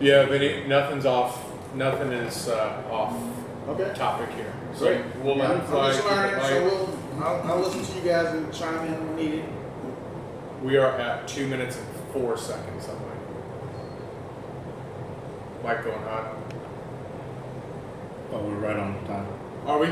Yeah, Vinny, nothing's off. Nothing is off topic here. So great. We'll let it fly. I'm just learning, so I'll listen to you guys and chime in when needed. We are at 2 minutes and 4 seconds. I'm like, mic going hot. Oh, we're right on time. Are we?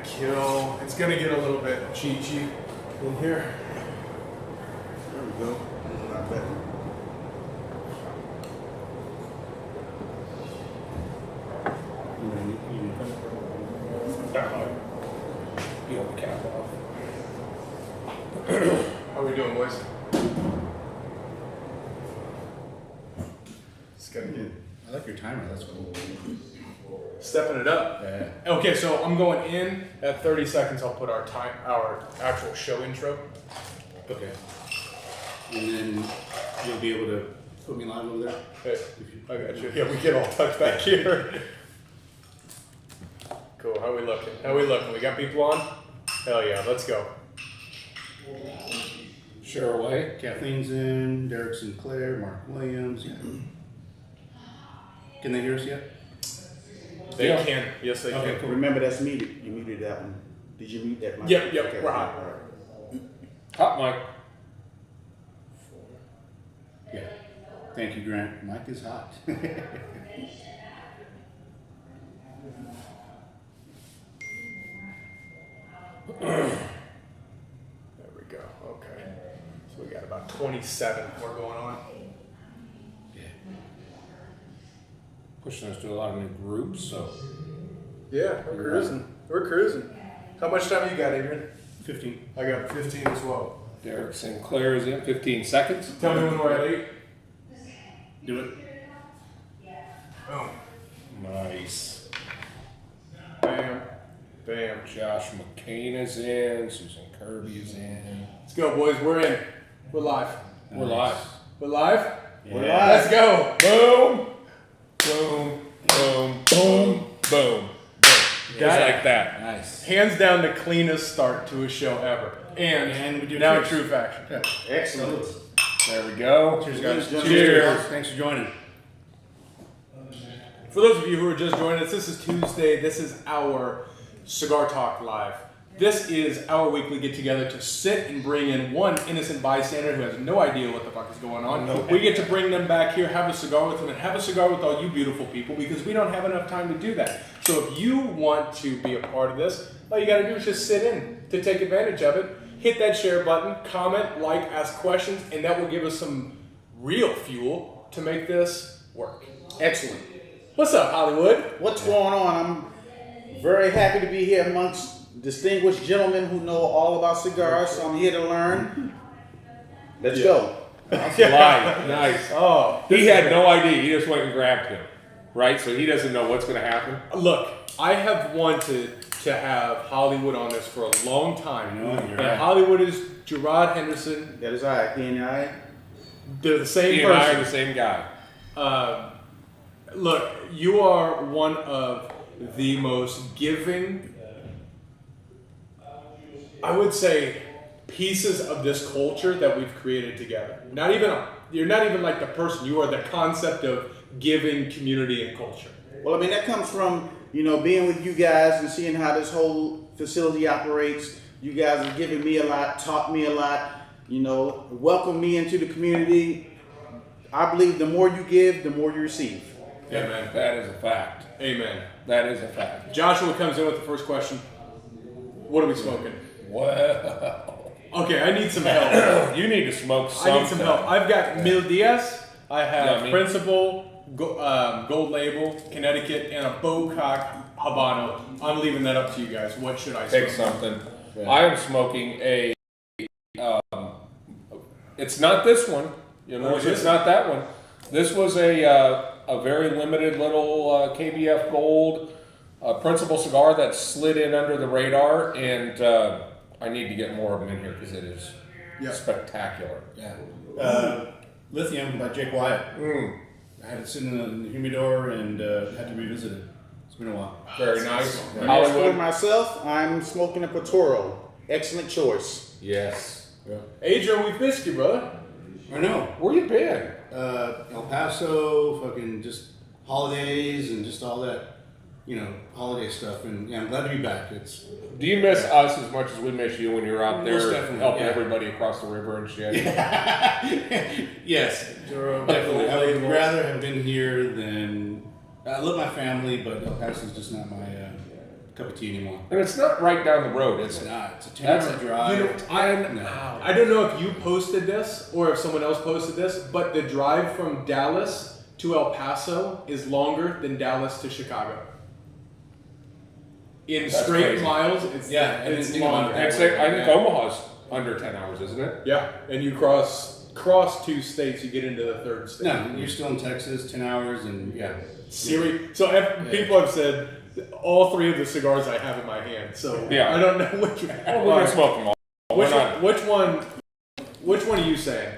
Kill. It's gonna get a little bit cheat in here. There we go. Not bad. You have the cap off. How we doing, boys? It's gonna get. I like your timer. That's cool. Stepping it up. Yeah. Okay, so I'm going in at 30 seconds. I'll put our actual show intro. Okay. And then you'll be able to put me live over there. Hey, I got you. Yeah, we get all tucked back here. Cool. How we looking? We got people on? Hell yeah, let's go. Share away. Kathleen's in. Derek Sinclair. Mark Williams. Yeah. Can they hear us yet? They can. Yes, they can. Cool. Remember, that's muted. You muted that one. Did you mute that mic? Yep. Okay, We're hot. all right. Hot mic. Yeah. Thank you, Grant. Mic is hot. There we go. Okay. So we got about 27 more going on. Yeah. Pushing us to a lot of new groups, so. Yeah, we're cruising. How much time you got, Adrian? 15. I got 15 as well. Derek Sinclair is in 15 seconds. Tell me when we're at 8. Do it. Boom. Nice. Bam. Bam. Josh McCain is in. Susan Kirby is in. Let's go, boys. We're in. We're live. We're live. We're live? Yeah. We're live. Let's go. Boom. Boom. Boom. Boom. Boom. Just like that. Nice. Hands down the cleanest start to a show ever. And we do now cheers. true faction. Yeah. Excellent. There we go. Cheers, guys. Cheers. Thanks for joining. For those of you who are just joining us, this is Tuesday. This is our Cigar Talk Live. This is our weekly get-together to sit and bring in one innocent bystander who has no idea what the fuck is going on. Nope. We get to bring them back here, have a cigar with them, and have a cigar with all you beautiful people because we don't have enough time to do that. So if you want to be a part of this, all you got to do is just sit in to take advantage of it. Hit that share button, comment, like, ask questions, and that will give us some real fuel to make this work. Excellent. What's up, Hollywood? What's going on? I'm very happy to be here amongst distinguished gentlemen who know all about cigars, so I'm here to learn. Let's go. Live. Nice. Oh, He had no idea. He just went and grabbed him. Right? So he doesn't know what's going to happen. look, I have wanted to have Hollywood on this for a long time. I know, you're and right. Hollywood is Gerard Henderson. That is all right. P&I. They're the same He and I are person. the same guy. Look, you are one of the most giving, I would say, pieces of this culture that we've created together. You're not even like the person. You are the concept of giving, community, and culture. Well, I mean, that comes from, being with you guys and seeing how this whole facility operates. You guys have given me a lot, taught me a lot, welcomed me into the community. I believe the more you give, the more you receive. Amen. That is a fact. Amen. That is a fact. Joshua comes in with the first question. What are we smoking? Well, Okay, I need some help. you need to smoke something. I need some help. I've got Mil Diaz. I have Yummy. Principal, Gold Label, Connecticut, and a Bocock Habano. I'm leaving that up to you guys. What should I Pick smoke? something. Yeah. I am smoking a. It's not this one. What is It's it? not that one. This was a very limited little KBF Gold Principal cigar that slid in under the radar, and I need to get more of them in here because it is spectacular. Yeah. Lithium by Jake Wyatt. I had it sitting in the humidor and had to revisit it. It's been a while. Very nice. For Hollywood. myself, I'm smoking a Patoro. Excellent choice. Yes. Yeah. Adrian, we've missed you, brother. I know. Where you been? El Paso, fucking just holidays and just all that, holiday stuff. And yeah, I'm glad to be back. Do you miss us as much as we miss you when you're out Most there definitely, helping yeah. everybody across the river and shit? Yes, definitely. I would rather have been here than. I love my family, but El Paso is just not my cup of tea anymore. And it's not right down the road. It's not. It's a 10-hour drive. I don't know if you posted this or if someone else posted this, but the drive from Dallas to El Paso is longer than Dallas to Chicago. In That's straight crazy. miles, it's I didn't think about longer. that. I think Omaha's under 10 hours, isn't it? Yeah, and you cross 2 states, you get into the third state. No, you're still in Texas, 10 hours, and yeah. Siri. So people have said all 3 of the cigars I have in my hand. So Yeah. I don't know which one. Well, we're going to smoke them all. Which one are you saying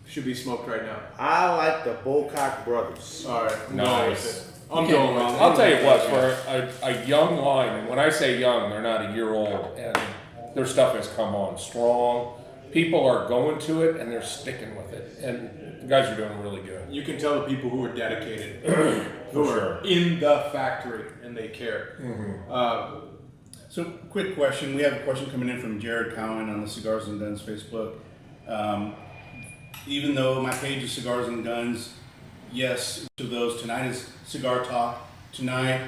should be smoked right now? I like the Bocock Brothers. All right, I'm Nice. going with it. I'm You can't going go with wrong. it. I'll tell you what, for a young line, and when I say young, they're not a year old, and their stuff has come on strong. People are going to it, and they're sticking with it. And the guys are doing really good. You can tell the people who are dedicated, who For are in the factory, and they care. So, quick question. We have a question coming in from Jared Cowan on the Cigars and Guns Facebook. Even though my page is Cigars and Guns, yes to those. Tonight is Cigar Talk. Tonight,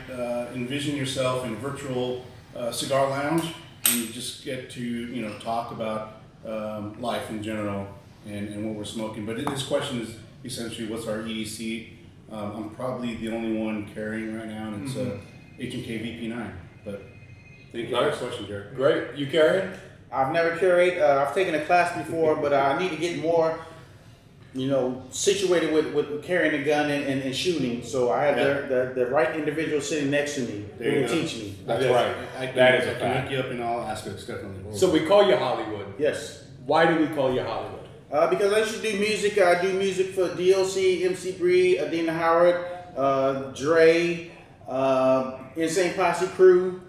envision yourself in a virtual cigar lounge and just get to talk about life in general and what we're smoking. But this question is essentially, what's our EDC? I'm probably the only one carrying right now, and it's H&K VP9. But thank you for that question, Jared. Great. You carrying? I've never carried. I've taken a class before, but I need to get more, situated with carrying a gun and shooting. So I have the right individual sitting next to me who There you will go. teach me. That's Yes, right. That is a I can fact. hook you up in all aspects, definitely. So we call you Hollywood. Yes. Why do we call you Hollywood? Because I used to do music. I do music for DLC, MC Bree, Adina Howard, Dre, Insane Posse Crew.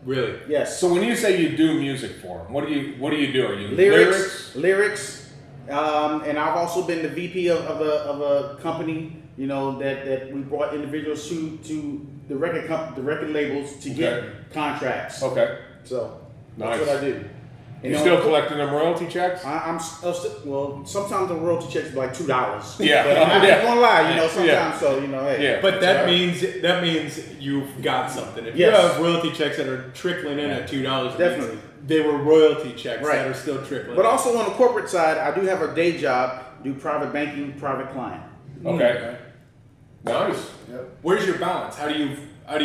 Really? Yes. So when you say you do music for them, what do you do? Are you Lyrics. And I've also been the VP of a company, that we brought individuals to the record labels to get contracts. Okay. So Nice. that's what I do. You still collecting them royalty checks? I'm well. Sometimes the royalty checks are like $2. Yeah. But I ain't gonna lie, sometimes. Yeah. So hey. Yeah. But that means you've got something. If you Yes. have royalty checks that are trickling in at $2, Definitely. they were royalty checks Right. that are still trickling. But also on the corporate side, I do have a day job. Do private banking, private client. Okay. Nice. Where's your balance? How do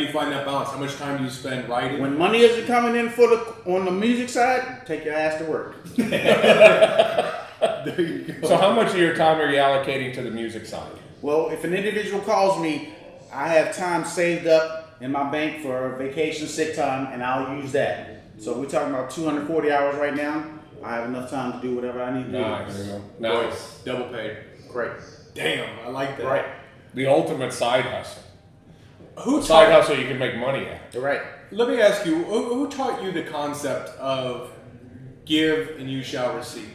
you find that balance? How much time do you spend writing? When money isn't coming in on the music side, take your ass to work. There you go. So how much of your time are you allocating to the music side? Well, if an individual calls me, I have time saved up in my bank for vacation, sick time, and I'll use that. So we're talking about 240 hours right now. I have enough time to do whatever I need to Nice. do. Nice. Double paid. Great. Damn, I like that. Right. The ultimate side hustle. Who Side taught? hustle you can make money at. You're right. Let me ask you. Who taught you the concept of give and you shall receive?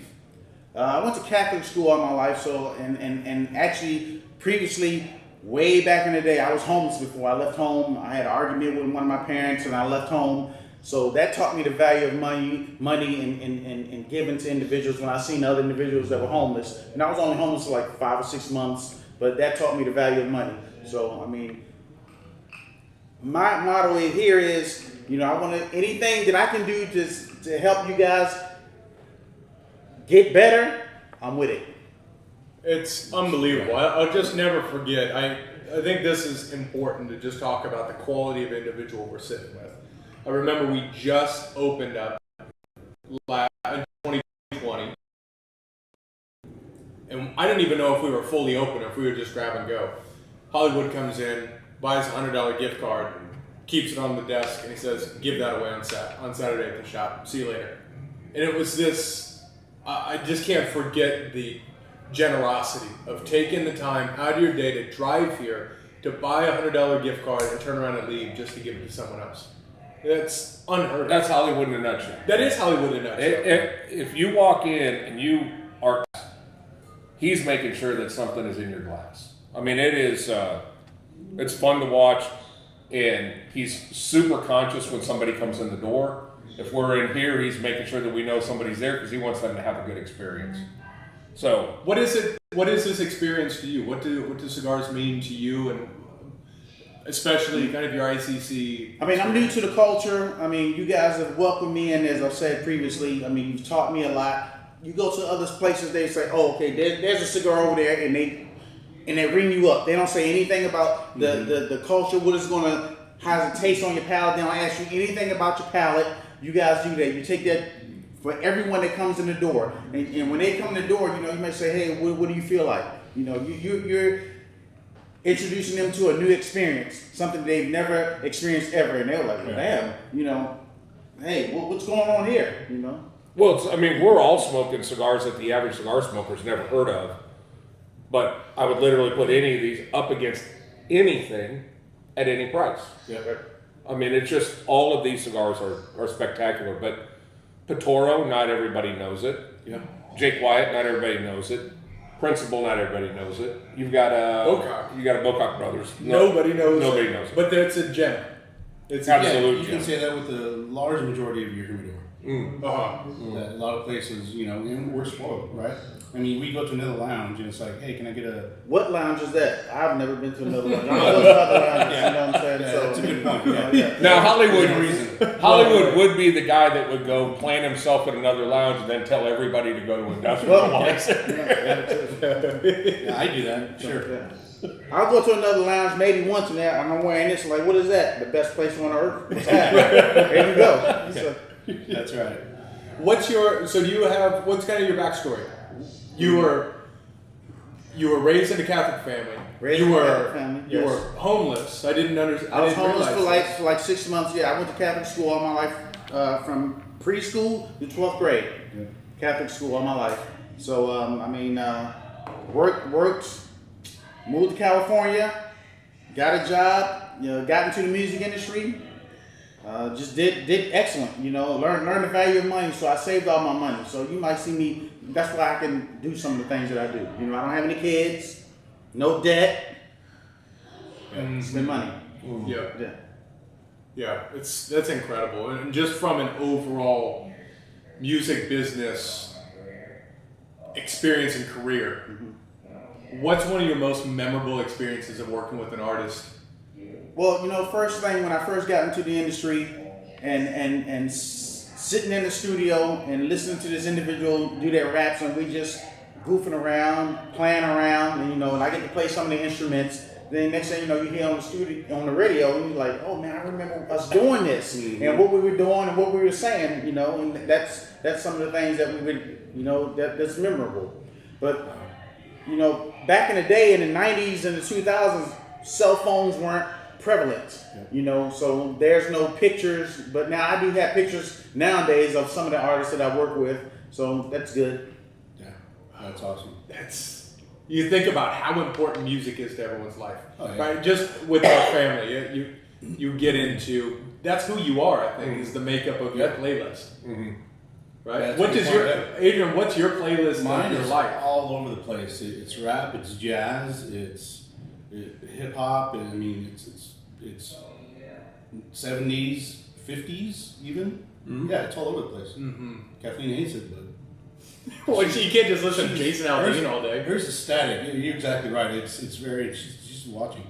I went to Catholic school all my life, so and actually previously, way back in the day, I was homeless before I left home. I had an argument with one of my parents, and I left home. So that taught me the value of money and giving to individuals when I seen other individuals that were homeless. And I was only homeless for like 5 or 6 months, but that taught me the value of money. So, I mean, my motto here is, I want anything that I can do to help you guys get better, I'm with it. It's unbelievable. I'll just never forget. I think this is important to just talk about the quality of individual we're sitting with. I remember we just opened up in 2020, and I didn't even know if we were fully open or if we were just grab and go. Hollywood comes in, buys a $100 gift card, keeps it on the desk, and he says, "Give that away on Saturday at the shop. See you later." And it was this. I just can't forget the generosity of taking the time out of your day to drive here to buy a $100 gift card and turn around and leave just to give it to someone else. That's unheard of. That's Hollywood in a nutshell. That is Hollywood in a nutshell. If you walk in and you are, he's making sure that something is in your glass. I mean, it is, it's fun to watch, and he's super conscious when somebody comes in the door. If we're in here, he's making sure that we know somebody's there because he wants them to have a good experience. So, what is it? What is this experience to you? What do cigars mean to you, and especially kind of your ICC? I mean, I'm new to the culture. I mean, you guys have welcomed me, and as I've said previously, I mean, you've taught me a lot. You go to other places, they say, "Oh, okay, there's a cigar over there," and they ring you up. They don't say anything about the culture, what it's gonna, how's it taste on your palate. They don't ask you anything about your palate. You guys do that. You take that for everyone that comes in the door, and when they come in the door, you know, you may say, "Hey, what do you feel like?" You know, you're introducing them to a new experience, something they've never experienced ever, and they're like, well, "Damn, you know, hey, what's going on here?" You know. well, I mean, we're all smoking cigars that the average cigar smoker's never heard of. But I would literally put any of these up against anything at any price. Yeah. I mean, it's just all of these cigars are spectacular. But Patoro, not everybody knows it. Yeah. Jake Wyatt, not everybody knows it. Principal, not everybody knows it. You've got Bocock. You got a Bocock Brothers. Nobody knows. Nobody knows it. But it's a gem. It's a Absolute You gem. can say that with the large majority of your humidor. That a lot of places, you know, and we're spoiled, right? I mean, we go to another lounge and it's like, hey, can I get a... What lounge is that? I've never been to another lounge. I know there's other lounges, you know what I'm saying? Yeah, So, that's a good point. yeah. Now reason. Hollywood would be the guy that would go plant himself in another lounge and then tell everybody to go to industrial lounge. Yeah, I do that, sure. Yeah. I'll go to another lounge maybe once and I'm wearing this, like, what is that? The best place on earth? What's that? There you go. So, That's right. what's kind of your backstory? You were raised in a Catholic family. Raised in a Catholic family, You yes. were homeless. I didn't understand. I was homeless for like 6 months. Yeah, I went to Catholic school all my life, from preschool to 12th grade. Yeah. Catholic school all my life. So worked, moved to California, got a job, you know, got into the music industry. Just did excellent, you know, learned the value of money, so I saved all my money. So you might see me, that's why I can do some of the things that I do. You know, I don't have any kids, no debt, spend money. Yeah. Yeah, that's incredible. And just from an overall music business experience and career, what's one of your most memorable experiences of working with an artist? Well, you know, first thing when I first got into the industry and sitting in the studio and listening to this individual do their raps and we just goofing around, playing around, and you know, and I get to play some of the instruments. Then next thing you know, you hear on the radio, and you're like, oh man, I remember us doing this and what we were doing and what we were saying, you know, and that's some of the things that we would, you know, that's memorable. But you know, back in the day in the 90s and the 2000s, cell phones weren't prevalent, you know, so there's no pictures, but now I do have pictures nowadays of some of the artists that I work with, so that's good. Yeah, that's awesome. You think about how important music is to everyone's life, yeah. right? Just with our family, you get into, that's who you are, I think, is the makeup of your playlist, right? Yeah, What does Adrian, what's your playlist Mine in your is life? all over the place. It's rap, it's jazz, it's hip hop. I mean, it's 70s, 50s even. Yeah, it's all over the place. Kathleen hates it, but Well, you can't just listen to Jason Aldean all day. here's the static. You're exactly right. She's watching.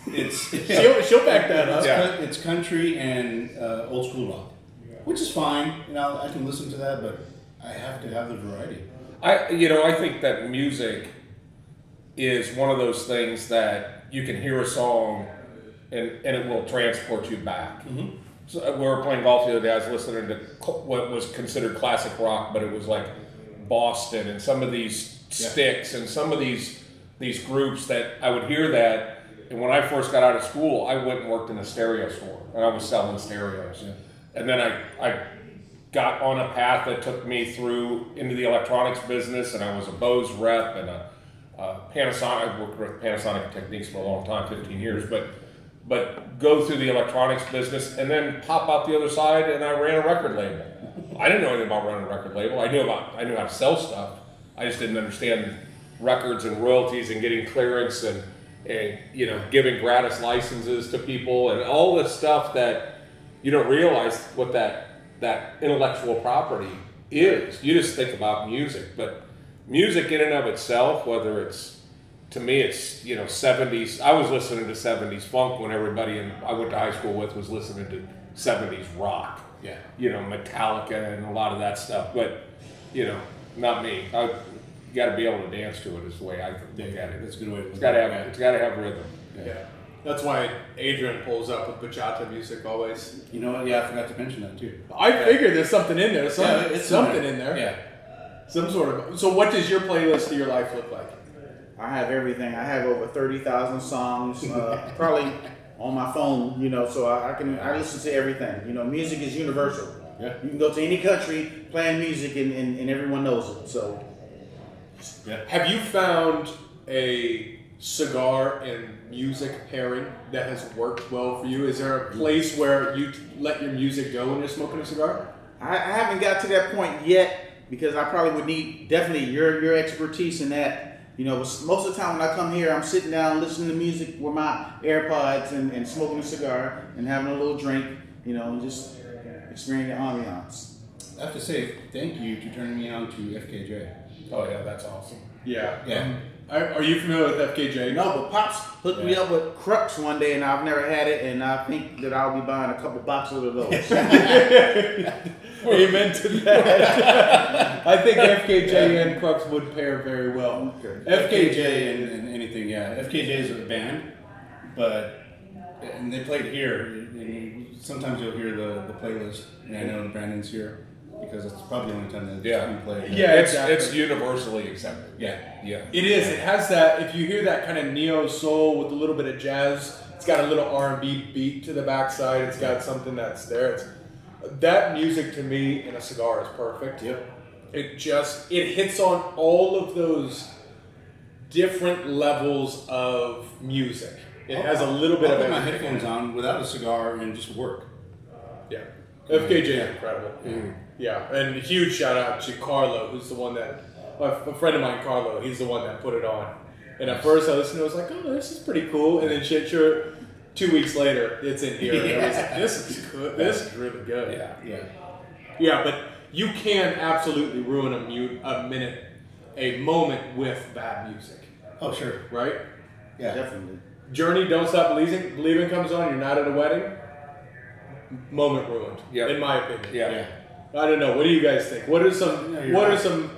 She'll back that up. It's country and old school rock, which is fine. You know, I can listen to that, but I have to have the variety. I think that music is one of those things that you can hear a song and it will transport you back. So we were playing golf the other day. I was listening to what was considered classic rock, but it was like Boston and some of these Styx and some of these groups that I would hear that. And when I first got out of school, I went and worked in a stereo store and I was selling stereos. And then I got on a path that took me through into the electronics business, and I was a Bose rep and a Panasonic. I've worked with Panasonic Techniques for a long time, 15 years, but go through the electronics business and then pop out the other side, and I ran a record label. I didn't know anything about running a record label. I knew how to sell stuff. I just didn't understand records and royalties and getting clearance and giving gratis licenses to people and all this stuff that you don't realize what that intellectual property is. You just think about music, but music in and of itself, whether it's, to me, it's 70s. I was listening to 70s funk when everybody I went to high school with was listening to 70s rock. Yeah. Metallica and a lot of that stuff, but not me. You got to be able to dance to it. Is the way I look at it. That's a good way to look It's got to have rhythm. Yeah. That's why Adrian pulls up with bachata music always. You know what? Yeah, I forgot to mention that too. I figured there's something in there. It's something in there. Yeah. Some sort of. So what does your playlist of your life look like? I have everything. I have over 30,000 songs, probably on my phone. So I listen to everything. Music is universal. Yeah. You can go to any country playing music and everyone knows it. So. Yeah. Have you found a cigar and music pairing that has worked well for you? Is there a place where you let your music go when you're smoking a cigar? I haven't got to that point yet because I probably would need definitely your expertise in that. Most of the time when I come here, I'm sitting down listening to music with my AirPods and smoking a cigar and having a little drink, and just experiencing the ambiance. I have to say thank you to turning me on to FKJ. Oh yeah, that's awesome. Yeah. Yeah. Are you familiar with FKJ? No, but Pops hooked me up with Crux one day, and I've never had it, and I think that I'll be buying a couple boxes of those. Amen to that. I think FKJ and Crux would pair very well. Okay. FKJ and anything, yeah. FKJ is a band, and they played here. And sometimes you'll hear the playlist, and I know Brandon's here because it's probably the only time that it's been played. Yeah, It's universally accepted. Yeah. It is. It has that. If you hear that kind of neo soul with a little bit of jazz, it's got a little R&B beat to the backside. It's got something that's there. That music to me in a cigar is perfect. Yep. It hits on all of those different levels of music. It has a little bit I'll of put my everything. headphones on without a cigar and just work. Yeah. FKJ is incredible. Yeah, and a huge shout out to Carlo, who's the one that, a friend of mine, Carlo, he's the one that put it on. And at first I listened to it, I was like, oh, this is pretty cool. And then sure, 2 weeks later, it's in here. And I was like, this is good. This is really good. Yeah, but you can absolutely ruin a moment with bad music. Oh, sure. Right? Yeah. Definitely. Journey, Don't Stop Believing comes on, you're not at a wedding. Moment ruined, in my opinion. Yeah. I don't know. What do you guys think? What are some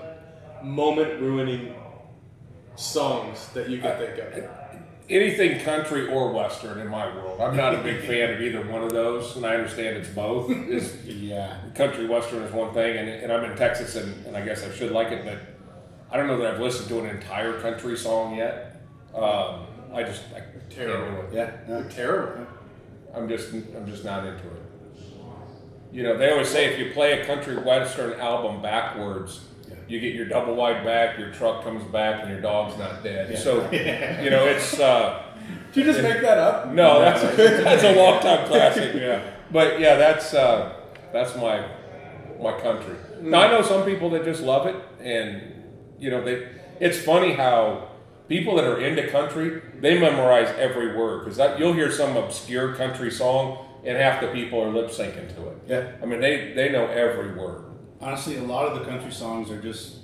moment ruining songs that you can think of? Anything country or western in my world. I'm not a big fan of either one of those, and I understand it's both. Country western is one thing, and I'm in Texas, and I guess I should like it, but I don't know that I've listened to an entire country song yet. I Terrible. Yeah. Terrible. I'm just not into it. They always say if you play a country western album backwards, you get your double wide back, your truck comes back, and your dog's not dead. Yeah. So, it's. Did you just make that up? No, that's a long time classic. Yeah, but yeah, that's my country. Now I know some people that just love it, and it's funny how people that are into country, they memorize every word because you'll hear some obscure country song and half the people are lip syncing to it. Yeah. I mean, they know every word. Honestly, a lot of the country songs are just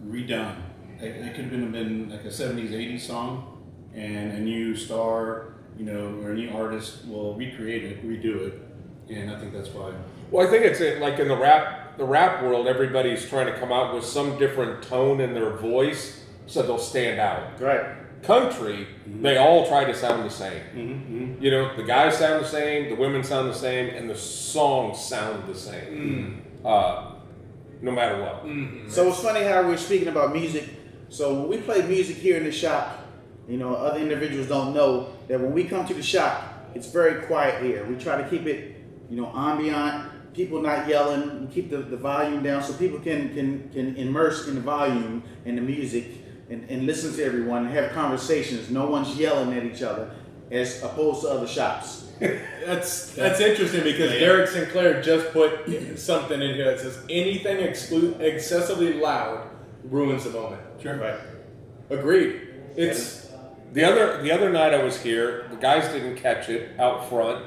redone. It could have been like a 70s, 80s song, and a new star, or a new artist will recreate it, redo it, and I think that's why. Well, I think it's like in the rap world, everybody's trying to come out with some different tone in their voice so they'll stand out. Right. Country, they all try to sound the same. The guys sound the same, the women sound the same, and the songs sound the same. No matter what. So it's funny how we're speaking about music. So when we play music here in the shop, other individuals don't know that when we come to the shop, it's very quiet here. We try to keep it, ambient, people not yelling, we keep the volume down so people can immerse in the volume and the music and listen to everyone and have conversations. No one's yelling at each other as opposed to other shops. That's interesting because Derek Sinclair just put something in here that says anything excessively loud ruins the moment. Sure. Right. Agreed. It's the other night I was here. The guys didn't catch it out front,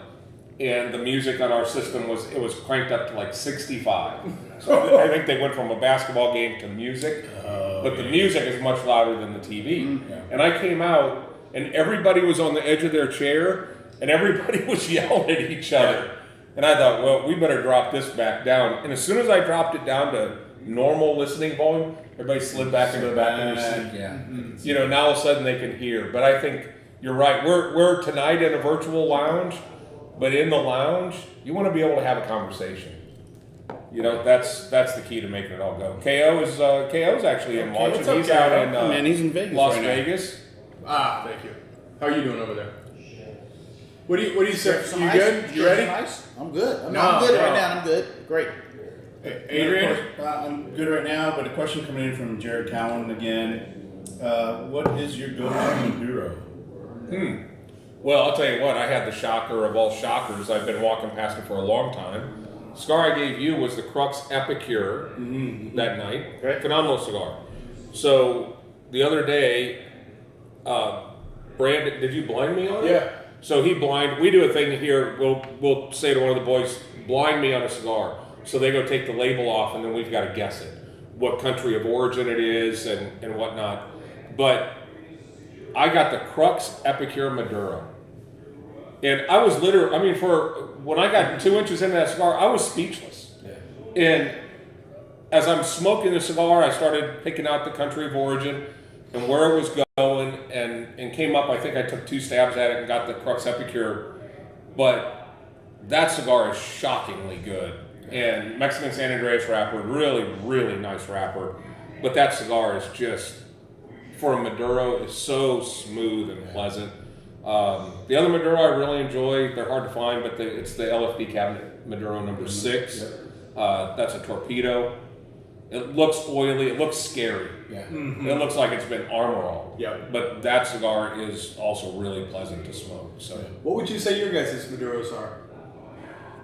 and the music on our system was cranked up to like 65. So I think they went from a basketball game to music, but the music is much louder than the TV. Mm-hmm. Yeah. And I came out, and everybody was on the edge of their chair, and everybody was yelling at each other. Yeah. And I thought, well, we better drop this back down. And as soon as I dropped it down to normal listening volume, everybody slid back into the back of their seat. Yeah. You know, now all of a sudden they can hear. But I think you're right. We're tonight in a virtual lounge, but in the lounge, you want to be able to have a conversation. You know, that's the key to making it all go. KO's actually in watching. What's up, He's KO? out in he's in Vegas Las right now. Vegas. thank you. How are you doing over there? What do you say? Some You ice? good? You ready? Some ice? I'm good. I'm No, good no. right now. I'm good. Great. Adrian? I'm good right now, but a question coming in from Jared Cowan again. What is your go-to Maduro? Well, I'll tell you what. I had the shocker of all shockers. I've been walking past it for a long time. The cigar I gave you was the Crux Epicure that night. Okay. Phenomenal cigar. So the other day, Brandon, did you blind me on it? Yeah. So he blind. We do a thing here. We'll say to one of the boys, blind me on a cigar. So they go take the label off, and then we've got to guess it, what country of origin it is, and whatnot. But I got the Crux Epicure Maduro, and I was literally. I mean, when I got 2 inches into that cigar, I was speechless. Yeah. And as I'm smoking the cigar, I started picking out the country of origin and where it was going, and came up. I think I took 2 stabs at it and got the Crux Epicure. But that cigar is shockingly good. And Mexican San Andreas wrapper, really, really nice wrapper. But that cigar is just, for a Maduro, is so smooth and pleasant. The other Maduro I really enjoy, they're hard to find, but it's the LFD cabinet Maduro number 6. That's a torpedo. It looks oily, it looks scary. Yeah. It looks like it's been armor all. Yeah. But that cigar is also really pleasant to smoke. So What would you say your guys' Maduros are?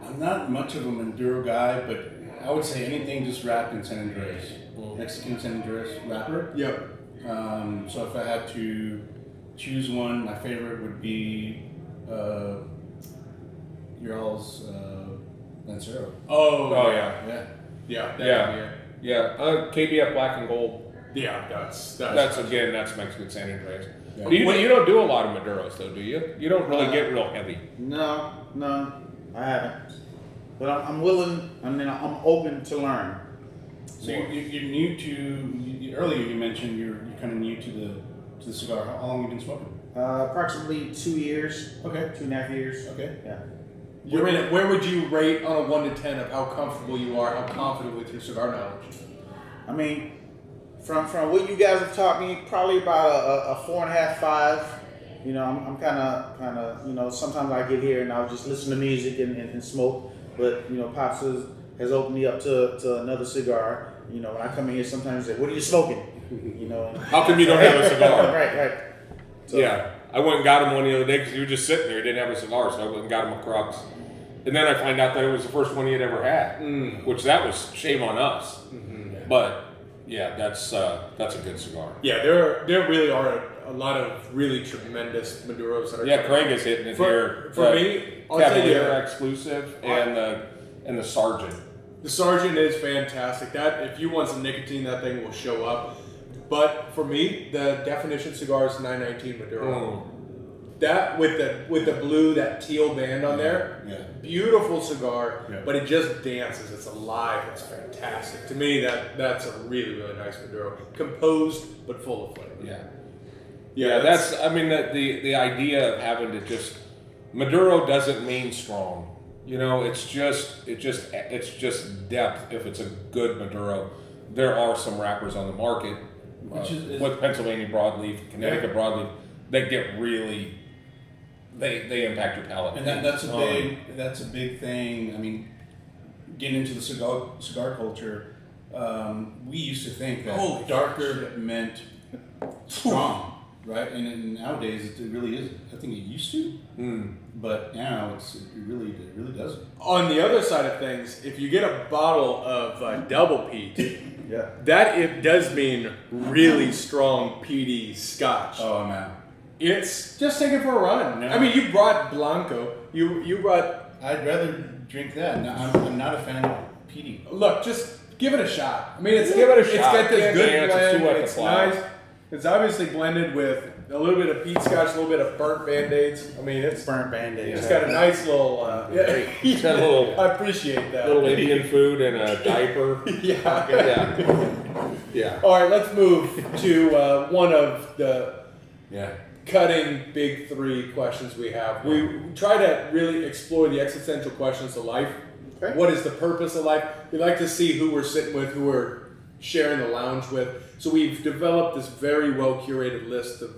I'm not much of a Maduro guy, but I would say anything just wrapped in San Andreas. Mexican San Andreas wrapper. Yep. So if I had to choose one, my favorite would be your all's Lancero. Oh yeah. Yeah. Yeah. KBF Black and Gold. Yeah, that's Again, that's Mexican San Andreas. Yeah. You don't do a lot of Maduros though, do you? You don't really get real heavy. No, I haven't. But I'm willing. I'm open to learn. So you're new to. Earlier you mentioned you're kind of new to the cigar. How long have you been smoking? Approximately 2 years. Okay. 2.5 years. Okay. Yeah. Where would you rate on a 1 to 10 of how comfortable you are, how confident with your cigar knowledge? I mean, from what you guys have taught me, probably about a 4.5, 5. You know, I'm kind of, you know, sometimes I get here and I'll just listen to music and smoke. But, you know, Pops has opened me up to another cigar. You know, when I come in here, sometimes they say, "What are you smoking?" You know. How come you don't have a cigar? Right. So, Yeah, I went and got him one the other day because he was just sitting there. He didn't have a cigar, so I went and got him a Crux. And then I find out that it was the first one he had ever had, which that was shame on us. But yeah, that's a good cigar. Yeah, there really are a lot of really tremendous Maduros that are. Yeah, Craig is hitting it here. For me, I'll tell you, Cavalier exclusive and the Sergeant. the Sergeant is fantastic. That if you want some nicotine, that thing will show up. But for me, the Definition Cigars 919 Maduro. That with the blue, that teal band on there, beautiful cigar. Yeah. But it just dances. It's alive. It's fantastic. To me, that's a really really nice Maduro, composed but full of flavor. Yeah, that's. I mean, the idea of having to just Maduro doesn't mean strong. You know, it's just depth. If it's a good Maduro, there are some wrappers on the market with Pennsylvania broadleaf, Connecticut broadleaf that get really they impact your palate. And that's a big thing. I mean, getting into the cigar culture, we used to think that darker meant strong, right? And nowadays it really isn't. I think it used to, but now it really doesn't. On the other side of things, if you get a bottle of double peat, that it does mean really strong peaty Scotch. Oh, I'm out. It's just take it for a run. No. I mean, you brought Blanco. You brought. I'd rather drink that. No, I'm not a fan of peaty. Look, just give it a shot. I mean, Give it a It's shot. got this Give good it a chance. It's blend. too wet to It's fly. nice. It's obviously blended with a little bit of peat Scotch, a little bit of burnt Band-Aids. I mean, it's Burnt Band-Aids. It's got a nice little. It's got a little. I appreciate that. Little Indian food and a diaper. Yeah. All right, let's move to one of the cutting big three questions we have. We try to really explore the existential questions of life. Okay. What is the purpose of life? We like to see who we're sitting with, who we're sharing the lounge with. So we've developed this very well curated list of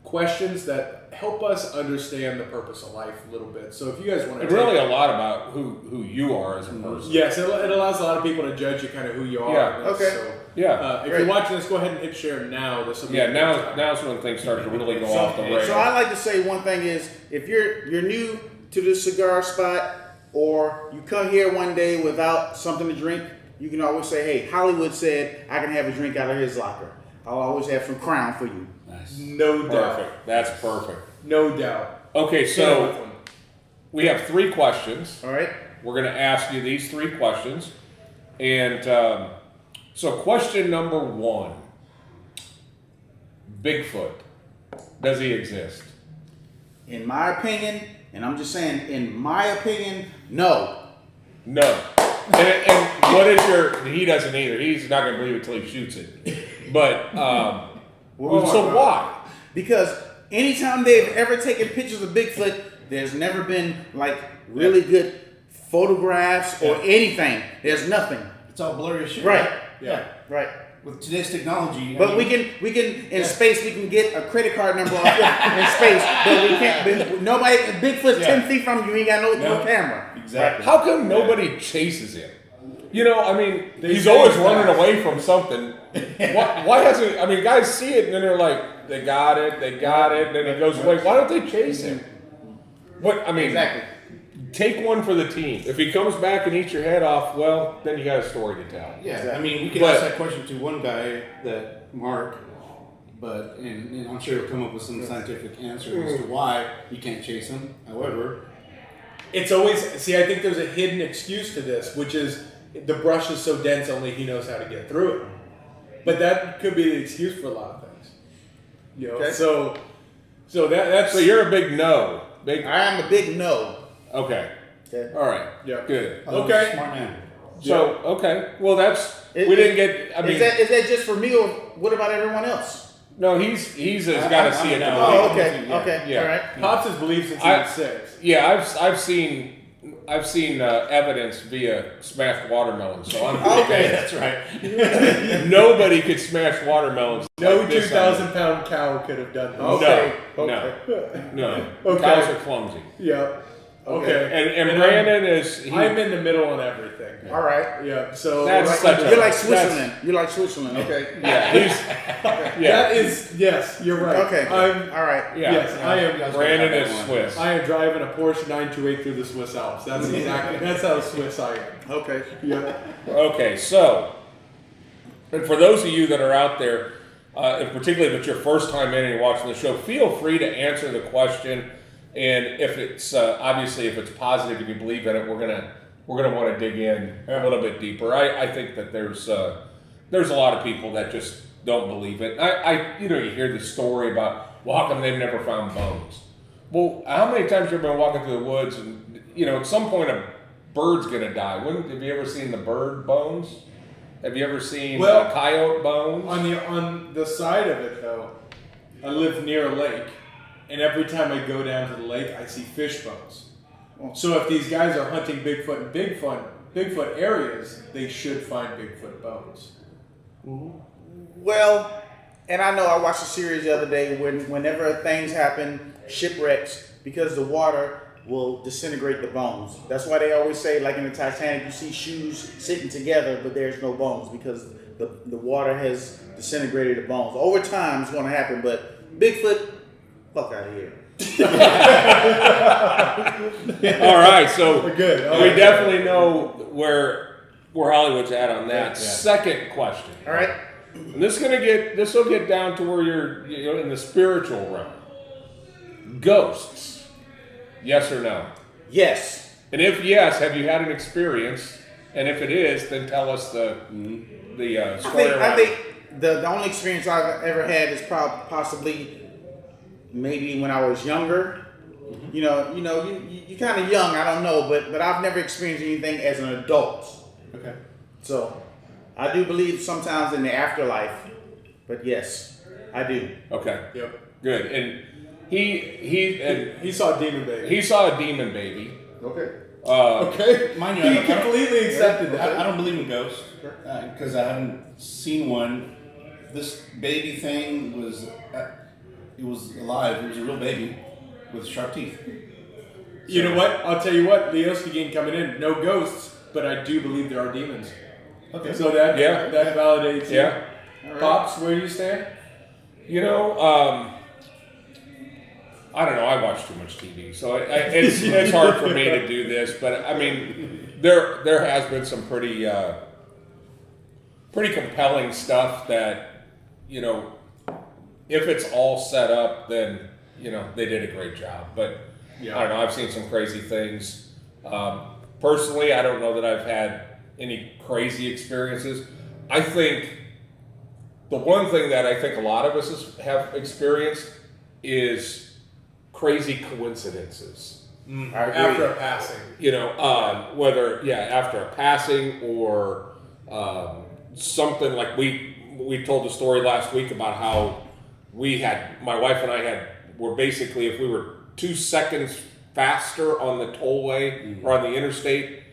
questions that help us understand the purpose of life a little bit. So if you guys want to, It's really a lot about who you are as a person. yes, it allows a lot of people to judge you kind of who you are. Yeah. in this. Okay. So, Yeah. if you're watching this, go ahead and hit share now. This will be Yeah. a good time. Now's when things start to really go off the radar. So I like to say one thing is, if you're new to the cigar spot, or you come here one day without something to drink, you can always say, hey, Hollywood said I can have a drink out of his locker. I'll always have some Crown for you. Nice. No doubt. Perfect. That's perfect. No doubt. Okay, Share with so them. we have 3 questions. All right? We're going to ask you these 3 questions. And so question number 1. Bigfoot. Does he exist? In my opinion, and I'm just saying, in my opinion, no. No. And what is your... He doesn't either. He's not going to believe it until he shoots it. But, so why? Because anytime they've ever taken pictures of Bigfoot, there's never been like really good photographs or anything. There's nothing. It's all blurry as shit. Right. Yeah. Right. With today's technology. But we can in space we can get a credit card number off in space, but we can't. But nobody Bigfoot's 10 feet from you. You ain't got no camera. Exactly. How come nobody chases him? You know, I mean, he's say always he's running fast. away from something. Why hasn't... I mean, guys see it and then they're like, they got it, and then he goes away. Why don't they chase him? What, I mean... Exactly. Take one for the team. If he comes back and eats your head off, well, then you got a story to tell. Yeah, I mean, we could But- ask that question to one guy, that Mark, but and I'm sure he'll come up with some scientific answer as to why you can't chase him. However, It's always, see, I think there's a hidden excuse to this, which is the brush is so dense, only he knows how to get through it. But that could be the excuse for a lot of things. You know, Okay. so that's... So you're a big no. Big... I am a big no. Okay. Okay. All right. Yeah. Good. Okay. smart man. So, okay. Well, that's... Is- we didn't get... I mean... Is that just for me, or what about everyone else? No, he's has got to see it. know. to Oh, believe it. okay. Yeah. Okay. Yeah. All right. Pops has believed since he I- was 6. Yeah, I've seen evidence via smashed watermelons. So I'm Okay. That's right. Nobody could smash watermelons. No like this 2,000-pound cow could have done that. Okay. No. Okay. Cows are clumsy. Yeah. Okay. And Brandon is... I'm in the middle on everything. All right. Yeah, so... That's such a... You're like Switzerland. You're like Switzerland. Okay. Yeah, That is... Yes, you're right. Okay. I'm... All right. yeah. Yes, I am... Brandon is Swiss. I am driving a Porsche 928 through the Swiss Alps. That's exactly... That's how Swiss I am. Okay. Yeah. Okay, so, and for those of you that are out there, and particularly if it's your first time in and you're watching the show, feel free to answer the question. And if it's obviously if it's positive and you believe in it, we're gonna want to dig in a little bit deeper. I think that there's a lot of people that just don't believe it. You hear the story about, well, how come they've never found bones? Well, how many times have you been walking through the woods and at some point a bird's gonna die? Have you ever seen the bird bones? Have you ever seen coyote bones? On the side of it, though, I live near a lake, and every time I go down to the lake, I see fish bones. So if these guys are hunting Bigfoot in Bigfoot areas, they should find Bigfoot bones. Well, and I know I watched a series the other day whenever things happen, shipwrecks, because the water will disintegrate the bones. That's why they always say, like in the Titanic, you see shoes sitting together, but there's no bones because the water has disintegrated the bones. Over time, it's going to happen, but Bigfoot, fuck out of here. All right, so We're good. We definitely know where Hollywood's at on that. Yeah. Second question. All right. And this will get down to where you're in the spiritual realm. Ghosts. Yes or no? Yes. And if yes, have you had an experience? And if it is, then tell us the story around I think the only experience I've ever had is possibly maybe when I was younger. You kind of young. I don't know, but I've never experienced anything as an adult. Okay. So I do believe sometimes in the afterlife, but yes, I do. Okay. Yep. Good. And he saw a demon baby. He saw a demon baby. Okay. Okay. Mind you, He I don't- completely accepted that. I don't believe in ghosts because I haven't seen one. This baby thing was, it was alive. It was a real baby with sharp teeth. You know what? I'll tell you what. Leoski game coming in. No ghosts, but I do believe there are demons. Okay. So that Yeah. that validates. you. Yeah. Pops, where do you stand? I don't know. I watch too much TV, so it's hard for me to do this. But I mean, there has been some pretty compelling stuff that if it's all set up, then they did a great job. But Yeah. I don't know. I've seen some crazy things. Personally, I don't know that I've had any crazy experiences. I think the one thing that I think a lot of us have experienced is crazy coincidences. After a passing. Whether after a passing or something like we told the story last week about how my wife and I were basically, if we were 2 seconds faster on the tollway or on the interstate,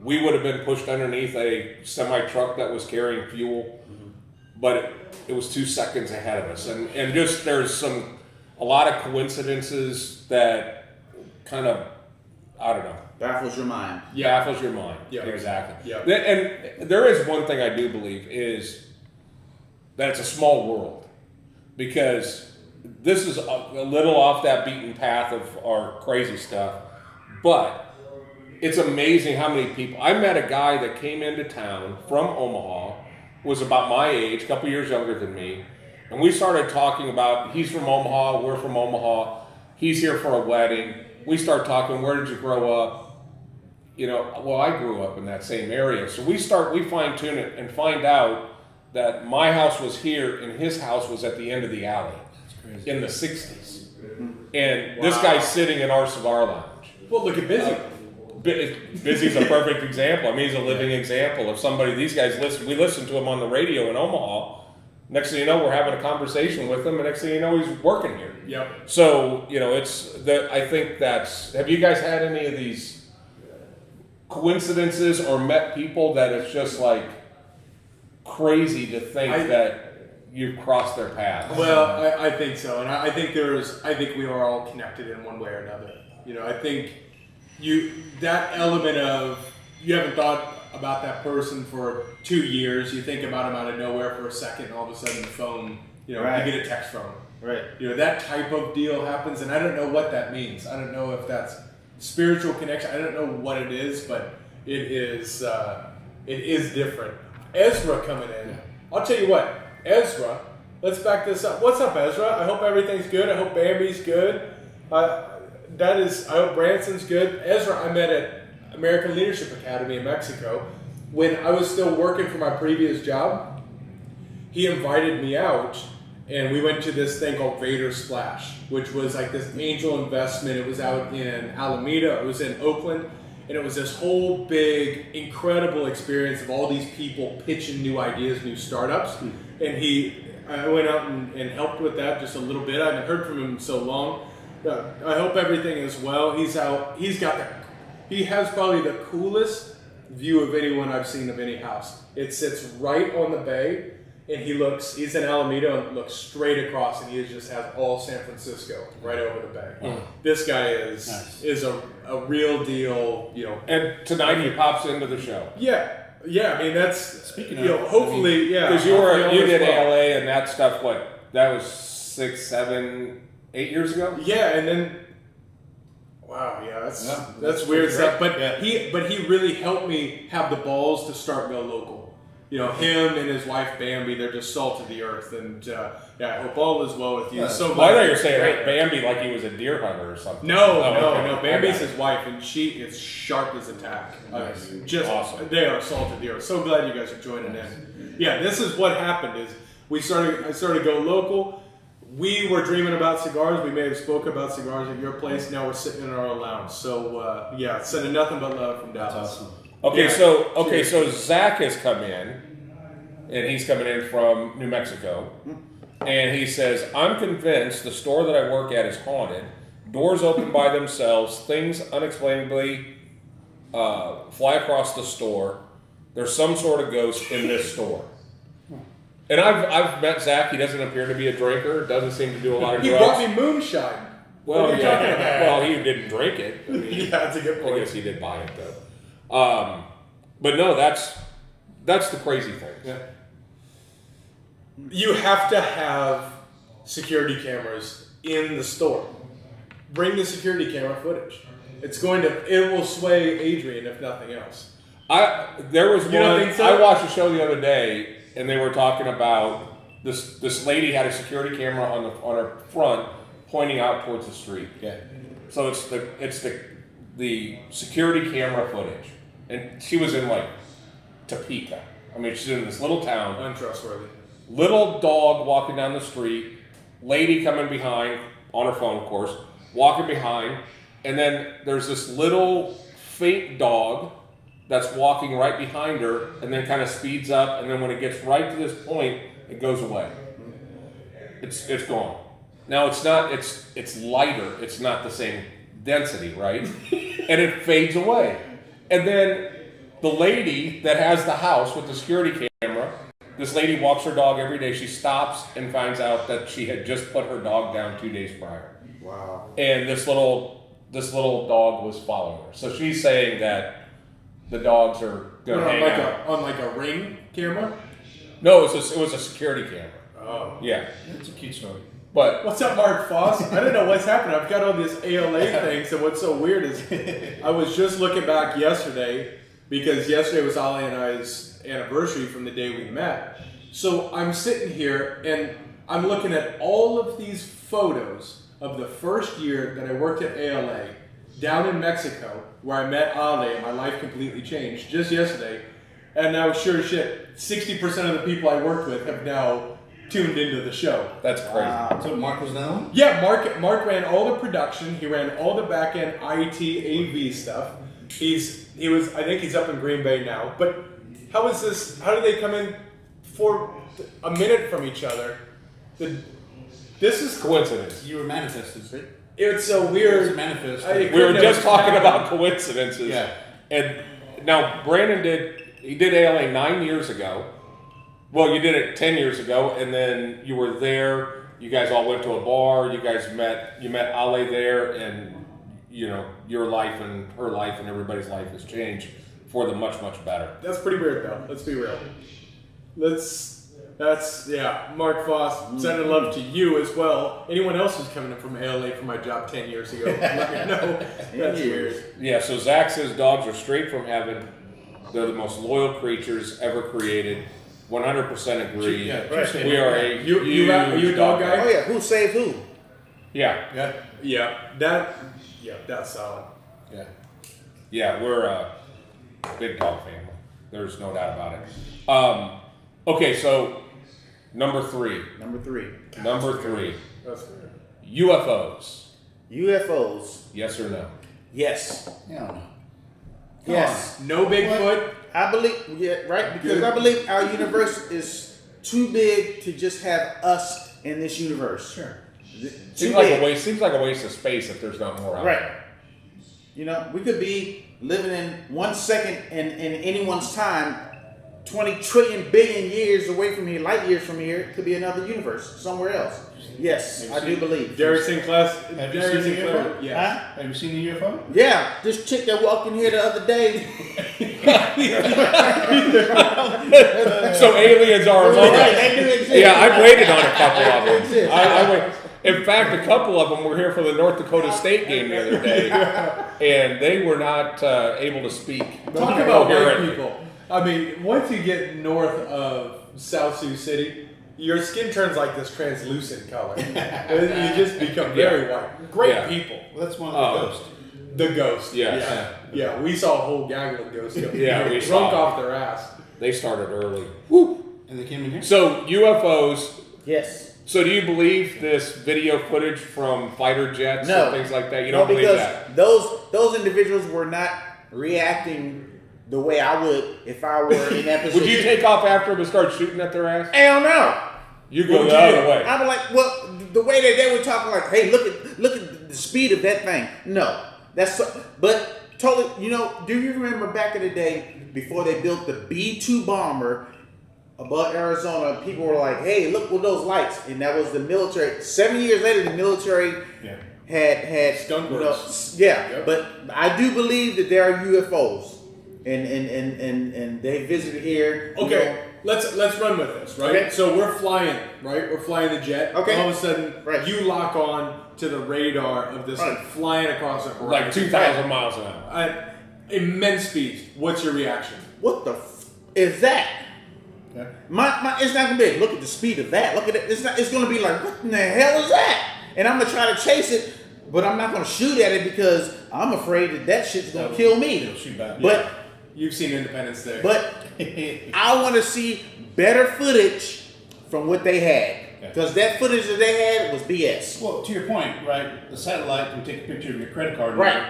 we would have been pushed underneath a semi truck that was carrying fuel, but it was 2 seconds ahead of us, and just there's a lot of coincidences that kind of, I don't know, Baffles your mind. baffles your mind. Yeah. Exactly. Yeah. And there is one thing I do believe is that it's a small world, because this is a little off that beaten path of our crazy stuff, but it's amazing how many people. I met a guy that came into town from Omaha, was about my age, a couple years younger than me, and we started talking about, he's from Omaha, we're from Omaha, he's here for a wedding. We start talking, where did you grow up? Well, I grew up in that same area. So we fine tune it and find out that my house was here and his house was at the end of the alley in the 60s. And this guy's sitting in our cigar lounge. Well, look at Busy. Busy's a perfect example. I mean, he's a living example of somebody. These guys we listen to him on the radio in Omaha. Next thing you know, we're having a conversation with him, and next thing you know, he's working here. Yep. So, it's that. I think that's. Have you guys had any of these coincidences or met people that it's just like crazy to think that you've crossed their path? Well, I think so, and I think we are all connected in one way or another. I think that element of you haven't thought about that person for 2 years, you think about him out of nowhere for a second, and all of a sudden the phone, Right. you get a text from him. Right. That type of deal happens, and I don't know what that means. I don't know if that's spiritual connection. I don't know what it is, but it is different. Ezra coming in. I'll tell you what, Ezra. Let's back this up. What's up, Ezra? I hope everything's good. I hope Bambi's good. I hope Branson's good. Ezra, I met at American Leadership Academy in Mexico when I was still working for my previous job. He invited me out, and we went to this thing called Vader Splash, which was like this angel investment. It was out in Alameda. It was in Oakland, and it was this whole big, incredible experience of all these people pitching new ideas, new startups. And I went out and helped with that just a little bit. I haven't heard from him in so long. I hope everything is well. He's out. He has probably the coolest view of anyone I've seen of any house. It sits right on the bay. and he's in Alameda and looks straight across, and he just has all San Francisco right over the bay. This guy is a real deal, you know. And tonight he pops into the show. Yeah. I mean, that's speaking of. You know, hopefully, because you did ALA and that stuff. What, that was 6, 7, 8 years ago. Yeah, and then. Wow, yeah, that's weird stuff. But he really helped me have the balls to start Go Local. You know, him and his wife Bambi, they're just salt of the earth. And I hope all is well with you. So I thought you were saying Bambi like he was a deer hunter or something. No. Bambi's his wife, and she is sharp as a tack. Nice. Just awesome. They are salt of the earth. So glad you guys are joining in. Yeah, this is what happened. Is I started Go Local. We were dreaming about cigars. We may have spoken about cigars at your place. Now we're sitting in our own lounge. So sending nothing but love from Dallas. That's awesome. So Zach has come in, and he's coming in from New Mexico, and he says, I'm convinced the store that I work at is haunted. Doors open by themselves. Things unexplainably fly across the store. There's some sort of ghost in this store. And I've met Zach. He doesn't appear to be a drinker. Doesn't seem to do a lot of drugs. He brought me moonshine. Well, he didn't drink it. I mean, that's a good point. I guess he did buy it though. But no, that's the crazy thing. Yeah. You have to have security cameras in the store. Bring the security camera footage. It will sway Adrian if nothing else. There was one. Don't think so? I watched a show the other day, and they were talking about this lady had a security camera on her front pointing out towards the street. Yeah. So it's the security camera footage. And she was in like Topeka. I mean, she's in this little town. Untrustworthy. Little dog walking down the street. Lady coming behind, on her phone, of course, walking behind. And then there's this little faint dog that's walking right behind her and then kind of speeds up. And then when it gets right to this point, it goes away. It's gone. Now, it's lighter. It's not the same density, right? And it fades away. And then the lady that has the house with the security camera, this lady walks her dog every day. She stops and finds out that she had just put her dog down 2 days prior. Wow. And this little dog was following her. So she's saying that the dogs are going to hang out. On like a Ring camera? No, it was a security camera. Oh. Yeah. That's a cute story. But what's up, Mark Foss? I don't know what's happening. I've got all these ALA things, and what's so weird is I was just looking back yesterday because yesterday was Ali and I's anniversary from the day we met. So I'm sitting here and I'm looking at all of these photos of the first year that I worked at ALA down in Mexico, where I met Ali and my life completely changed just yesterday. And now, sure as shit, 60% of the people I worked with have now tuned into the show. That's crazy. So Mark was down? Yeah, Mark ran all the production. He ran all the back end IT AV stuff. I think he's up in Green Bay now. But how is this? How did they come in for a minute from each other? This is coincidence. You were manifested, right? It's so weird. It was manifest. We were just talking about coincidences. Yeah. And now Brandon did ALA 9 years ago. Well, you did it 10 years ago, and then you were there. You guys all went to a bar. You met Ale there, and your life and her life and everybody's life has changed for the much, much better. That's pretty weird, though. Let's be real. Mark Foss, sending love to you as well. Anyone else who's coming in from ALA for my job 10 years ago, let me know. That's weird. Yeah, so Zach says dogs are straight from heaven. They're the most loyal creatures ever created. 100% agree. Yeah, right. We are a are you a dog guy? Oh yeah, who saved who? Yeah. That's solid. Yeah, we're a big dog family. There's no doubt about it. Okay, so number three. Number three. That's weird. UFOs. Yes or no? Yes. Yeah. Yes. No Bigfoot. I believe, right? Because I believe our universe is too big to just have us in this universe. Sure. Seems like a waste of space if there's not more out there. Right. We could be living in 1 second in anyone's time 20 trillion billion years away from here, light years from here, it could be another universe somewhere else. Yes, I do believe. Derek Sinclair. Have you seen the UFO? Yes. Huh? Have you seen the UFO? Yeah, this chick that walked in here the other day. So aliens are among Right, us. they do exist. Yeah, I waited on a couple of They them. exist. I wait. In fact, a couple of them were here for the North Dakota State game the other day, and they were not able to speak. Talk about white coherently. people. I mean, once you get north of South Sioux City, your skin turns like this translucent color. You just become very white. Great Yeah. people. Well, that's one of the ghosts. The ghost. Yes. Yeah. We saw a whole gaggle of ghosts come Yeah, here, we drunk saw. off their ass. They started early. And they came in here? So UFOs. Yes. So do you believe this video footage from fighter jets No. and things like that? You No, don't believe because that? those individuals were not reacting the way I would if I were in that position. Would you take off after them and start shooting at their ass? Hell no. You What go would the you other do? way. I'm like, well, the way that they were talking, like, hey, look at the speed of that thing. No, that's so, but totally. You know, do you remember back in the day before they built the B-2 bomber above Arizona? People were like, hey, look at those lights, and that was the military. 7 years later, the military had Skunk you know, works. yeah. Yep. But I do believe that there are UFOs, and they visited here. you Okay, know. let's run with this, right? Okay. So we're flying, right? We're flying the jet. Okay. All of a sudden, Right. you lock on to the radar of this Right. like flying across the horizon. Like 2,000 miles an hour. At immense speeds. What's your reaction? What the is that? Okay. My it's not gonna be. Look at the speed of that. Look at it. It's gonna be like, what in the hell is that? And I'm gonna try to chase it, but I'm not gonna shoot at it because I'm afraid that shit's gonna kill It'll me. shoot back. But You've seen Independence Day. but I want to see better footage from what they had, because that footage that they had was BS. Well, to your point, right? The satellite can take a picture of your credit card. Right.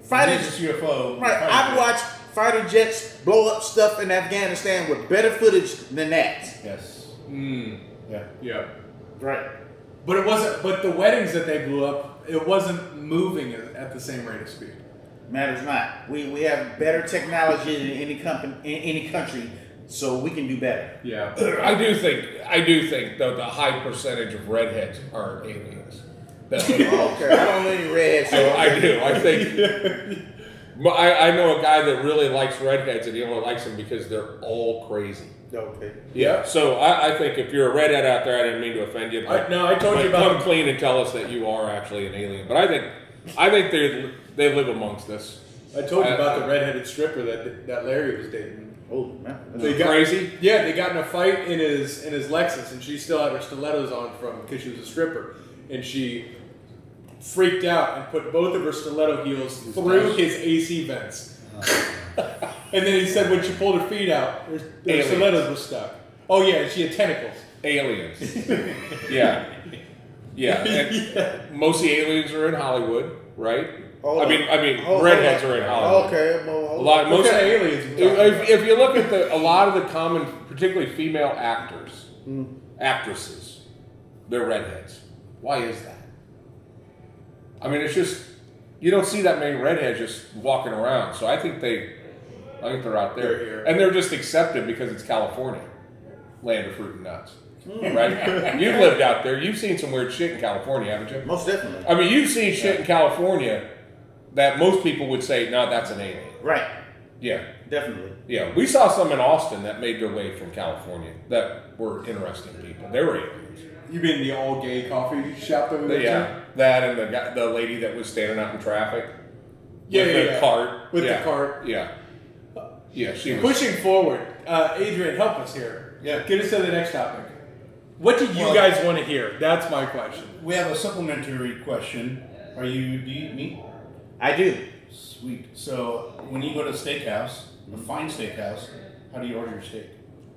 Fighter Fighters. UFO. Right. fighter I've jet. watched fighter jets blow up stuff in Afghanistan with better footage than that. Yes. Mm, Yeah. yeah. Right. But it wasn't. But the weddings that they blew up, it wasn't moving at the same rate of speed. Matters not. We have better technology than any company, in any country, so we can do better. Yeah. I do think though the high percentage of redheads are aliens. That- Okay, I don't know any redheads. So I do. I think. But I know a guy that really likes redheads, and he only likes them because they're all crazy. Okay. Yeah. So I think if you're a redhead out there, I didn't mean to offend you. But, I told you but about. come clean and tell us that you are actually an alien. But I think they live amongst us. I told you about the redheaded stripper that Larry was dating. Oh man. They got- Crazy. Yeah, they got in a fight in his Lexus, and she still had her stilettos on because she was a stripper, and she freaked out and put both of her stiletto heels through his AC vents. And then he said when she pulled her feet out, her Aliens. stilettos were stuck. Oh yeah, and she had tentacles. Aliens. Yeah. Yeah. And most of the aliens are in Hollywood, right? Hold I on. mean, Hold redheads on. are in Hollywood. Okay. Well, hold A lot. What Most. kind of aliens we talking about? If you look at a lot of the common, particularly female actors, actresses, they're redheads. Why is that? I mean, it's just you don't see that many redheads just walking around. So I think they're out there, They're here. and they're just accepted because it's California, land of fruit and nuts. Right? You've lived out there. You've seen some weird shit in California, haven't you? Most definitely. I mean, you've seen shit in California that most people would say, "No, that's an alien." Right. Yeah. Definitely. Yeah, we saw some in Austin that made their way from California that were interesting people. They were aliens. You mean the all gay coffee shop over there? Yeah, that and the lady that was standing out in traffic Yeah, with yeah, the yeah. cart. With Yeah. the cart. Yeah, yeah, she was. Pushing forward, Adrian, help us here. Yeah. Get us to the next topic. What do you Well- guys want to hear? That's my question. We have a supplementary question. Do you eat meat? I do. Sweet. So when you go to a steakhouse, a fine steakhouse, how do you order your steak?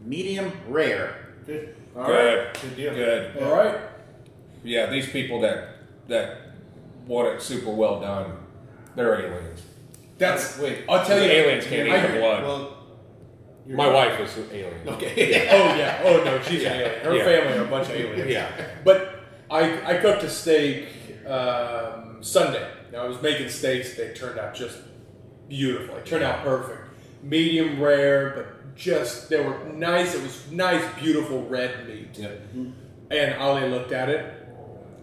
Medium rare. Good. All Good, right. Good deal. good. All right. Yeah, these people that want it super well done, they're aliens. That's Wait. I'll tell you. Aliens can't I- eat the blood. Well, you're My wife is an alien. Okay. Oh yeah. Oh no, she's Yeah. an alien. Her Yeah. family are a bunch of aliens. Yeah. But I cooked a steak Sunday. Now I was making steaks. They turned out just beautiful. It turned out perfect. medium rare, but just they were nice. It was nice, beautiful red meat. Yep. And Ali looked at it,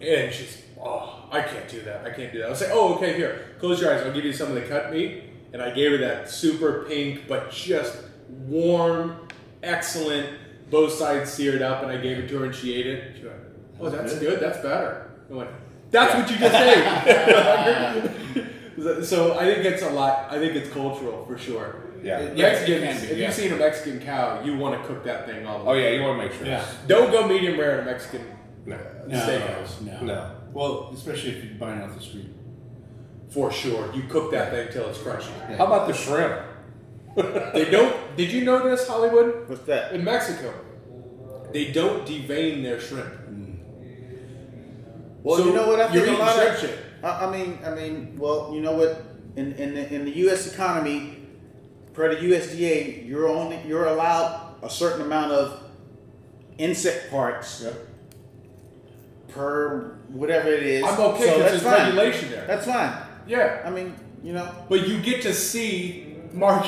and she's, oh, I can't do that. I can't do that. I was like, oh, okay, here, close your eyes. I'll give you some of the cut meat. And I gave her that super pink, but just warm, excellent, both sides seared up, and I gave it to her, and she ate it. She went, oh, that's good. That's better. I went, that's what you just ate. So I think it's a lot. I think it's cultural for sure. Yeah. Mexicans, if you've seen a Mexican cow, you want to cook that thing all the way. Oh yeah, you want to make sure. Yeah. Don't go medium rare in a Mexican No. steakhouse. No. Well, especially if you're buying it off the street. For sure. You cook that thing till it's crunchy. Yeah. How about the shrimp? They don't. Did you know this, Hollywood? What's that? In Mexico, they don't devein their shrimp. Well, So you know what? I think you're a eating lot shrimp of. shit. I mean. Well, you know what? In the U.S. economy, per the USDA, you're allowed a certain amount of insect parts per whatever it is. I'm okay So because that's there's fine. regulation there. That's fine. Yeah. I mean, you know. But you get to see Mark.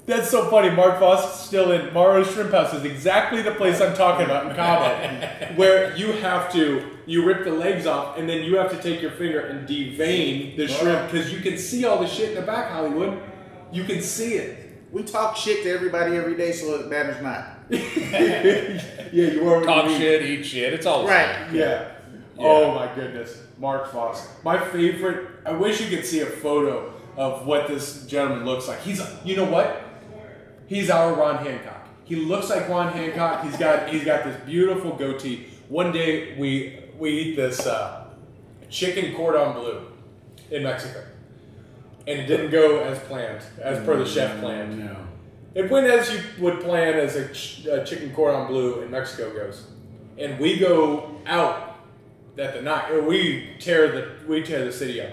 That's so funny. Mark Voss is still in Maro's Shrimp House is exactly the place I'm talking about in Cabo, where you rip the legs off and then you have to take your finger and devein the shrimp because you can see all the shit in the back, Hollywood. You can see it. We talk shit to everybody every day, so it matters not. Yeah, you are. Talk shit, eat shit. It's all the Right. same. Yeah. Oh my goodness. Mark Voss. My favorite. I wish you could see a photo of what this gentleman looks like. You know what? He's our Ron Hancock. He looks like Ron Hancock. He's got this beautiful goatee. One day we eat this chicken cordon bleu in Mexico. And it didn't go as planned, as per the chef planned. No. It went as you would plan as a chicken cordon bleu in Mexico goes. And we go out at the night, or we tear the city up.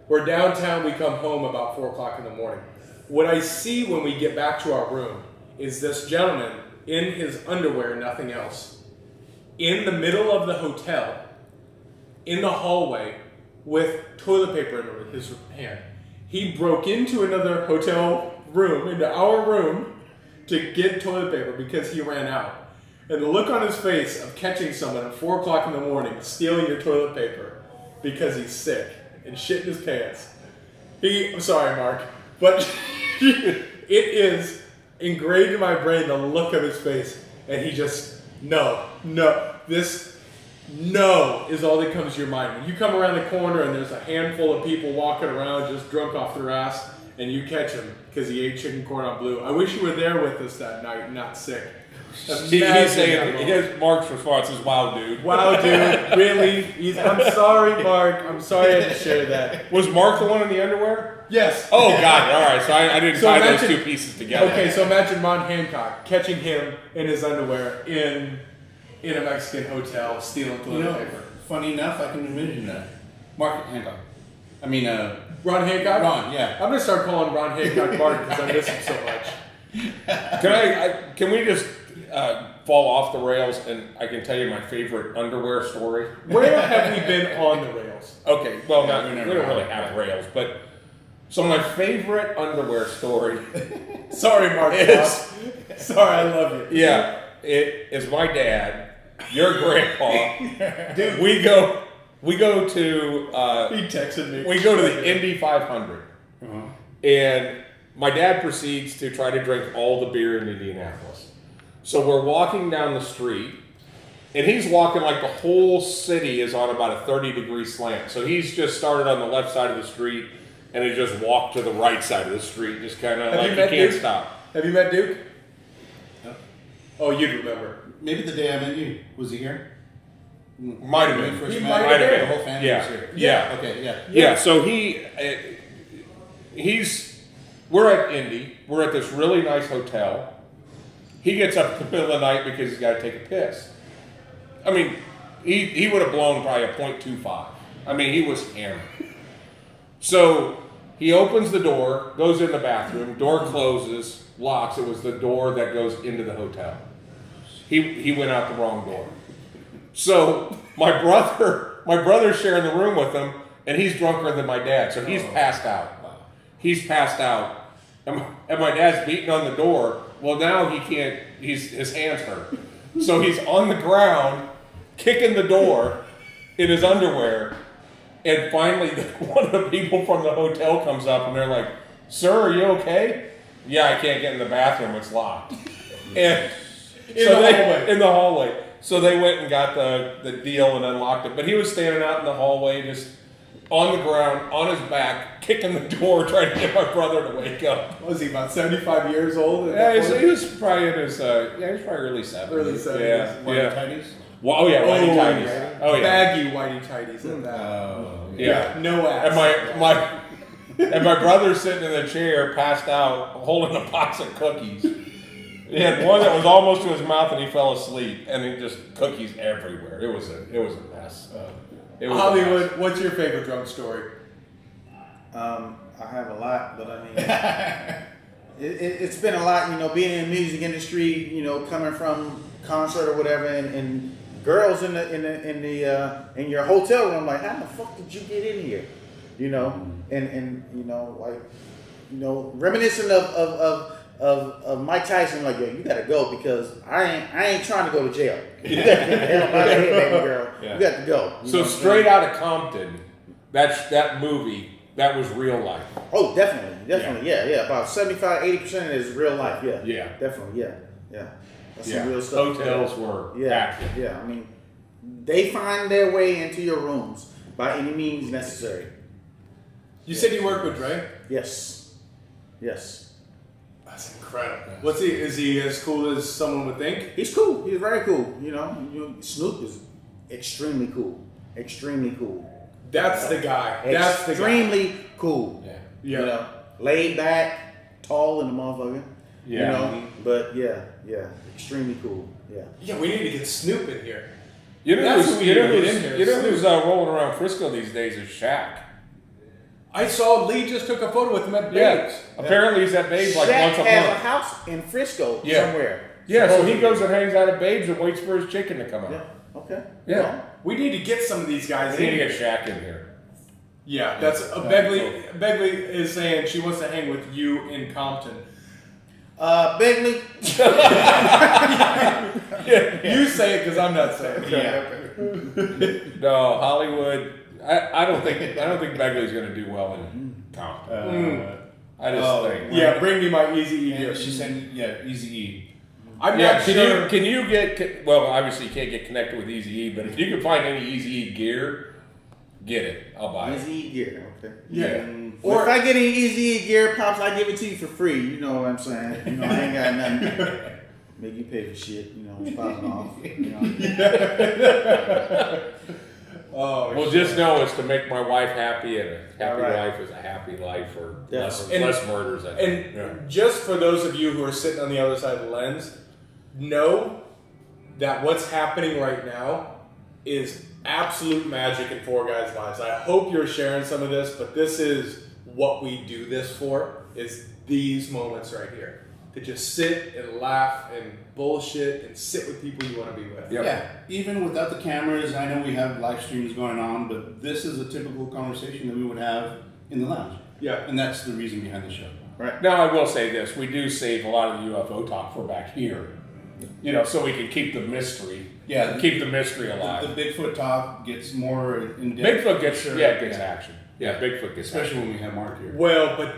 We're downtown, we come home about 4 o'clock in the morning. What I see when we get back to our room is this gentleman in his underwear, nothing else, in the middle of the hotel, in the hallway, with toilet paper in his hand. He broke into another hotel room, into our room, to get toilet paper because he ran out. And the look on his face of catching someone at 4 o'clock in the morning, stealing your toilet paper because he's sick and shit in his pants. I'm sorry, Mark, but it is engraved in my brain, the look of his face, and he just, no is all that comes to your mind. When you come around the corner and there's a handful of people walking around just drunk off their ass, and you catch him because he ate chicken cordon bleu. I wish you were there with us that night, not sick. He's saying, his Mark's response is, wow, dude. Wow, dude, really? I'm sorry, Mark. I'm sorry I had to share that. Was Mark the one in the underwear? Yes. Oh, God. All right. So I didn't tie those two pieces together. Okay, so imagine Ron Hancock catching him in his underwear in a Mexican hotel, stealing toilet paper. Funny enough, I can envision that. Mark Hancock. Ron Hancock? Ron, yeah. I'm going to start calling Ron Hancock Mark because I miss him so much. Can we just fall off the rails and I can tell you my favorite underwear story? Where have we been on the rails? Okay, well, Yeah, we we don't never really have. have rails, but so my favorite underwear story Sorry, Mark. is, Sorry, I love you. yeah, it is my dad, your grandpa. Dude, we go to He texted me. we go to the Indy 500, Uh-huh. and my dad proceeds to try to drink all the beer in Indianapolis. So we're walking down the street, and he's walking like the whole city is on about a 30-degree slant. So he's just started on the left side of the street, and he just walked to the right side of the street, just kind of Have like you he met can't Duke? stop. Have you met Duke? No. Oh, you'd remember. Maybe the day I met you. Was he here? Might have When we been. first He met, might have been. The whole family Yeah. was here. Yeah. Okay, yeah. Yeah, so we're at Indy. We're at this really nice hotel. He gets up in the middle of the night because he's got to take a piss. I mean, he would have blown probably a .25. I mean, he was hammered. So he opens the door, goes in the bathroom, door closes, locks. It was the door that goes into the hotel. He went out the wrong door. So my brother's sharing the room with him, and he's drunker than my dad, so he's passed out. He's passed out, and my dad's beating on the door. Well, now he can't. His hands hurt, so he's on the ground, kicking the door in his underwear. And finally, one of the people from the hotel comes up, and they're like, "Sir, are you okay?" "Yeah, I can't get in the bathroom; it's locked." And in the hallway. So they went and got the deal and unlocked it. But he was standing out in the hallway, just on the ground, on his back, kicking the door, trying to get my brother to wake up. What was he, about 75 years old? Yeah, he was probably in his, he was probably early 70s. Early 70s. Yeah. Whitey tighties? Well, oh yeah, whitey tighties. Oh yeah. Baggy whitey tighties at that. Oh, yeah. No ass. And my brother's sitting in the chair, passed out, holding a box of cookies. He had one that was almost to his mouth, and he fell asleep, and he just cookies everywhere. It was a mess. Hollywood, what's your favorite drum story? I have a lot, but I mean, it's been a lot. You know, being in the music industry. You know, coming from concert or whatever, and girls in your hotel room, like, how the fuck did you get in here? You know, and you know, like, you know, reminiscent of Mike Tyson, like, yo, you gotta go because I ain't trying to go to jail. You got to get the hell out of here, baby girl. Yeah. You got to go. So straight out of Compton, that movie, that was real life. Oh, definitely, yeah. About 75-80% of it is real life. Yeah, definitely, yeah. That's some real stuff. Hotels were active. Yeah. I mean, they find their way into your rooms by any means necessary. You said you work with Dre? Yes. That's incredible. Is he as cool as someone would think? He's cool. He's very cool. You know, Snoop is extremely cool. Extremely cool. That's the guy. Extremely cool. Yeah. You know, laid back, tall in the motherfucker. Yeah. You know, but yeah, extremely cool. Yeah. Yeah, we need to get Snoop in here. You know That's who's rolling around Frisco these days is Shaq. I saw Lee just took a photo with him at Babes. Yeah. Apparently he's at Babes like Shaq once a has month. a house in Frisco somewhere. Yeah, so he goes and hangs out at Babes and waits for his chicken to come out. Yeah. Okay. Yeah. Well, We need to get some of these guys We need to in. get Shaq in here. Yeah, that's Begley. Begley is saying she wants to hang with you in Compton. Begley. You say it because I'm not saying it. No, Hollywood. I don't think Begley's going to do well in Compton. I just think. Yeah, bring me my Easy E gear. She said, Easy E. I'm not sure. Can you get? Well, obviously you can't get connected with Easy E, but if you can find any Easy E gear, get it. I'll buy it. Easy E gear. Okay. Yeah. Or if I get any Easy E gear, pops, I give it to you for free. You know what I'm saying? You know, I ain't got nothing. Make you pay for shit. You know, popping off. You know. Oh, Well, just know it's to make my wife happy, and a happy life is a happy life, or less murders. Just for those of you who are sitting on the other side of the lens, know that what's happening right now is absolute magic in Four Guys' lives. I hope you're sharing some of this, but this is what we do this for, is these moments right here. To just sit and laugh and bullshit and sit with people you want to be with. Yep. Yeah, even without the cameras, I know we have live streams going on, but this is a typical conversation that we would have in the lounge. Yeah. And that's the reason behind the show. Right. Now, I will say this: we do save a lot of the UFO talk for back here, you know, so we can keep the mystery. Yeah, keep the mystery alive. The Bigfoot talk gets more in depth. Bigfoot gets action. Yeah, Bigfoot gets especially action. when we have Mark here. Well, but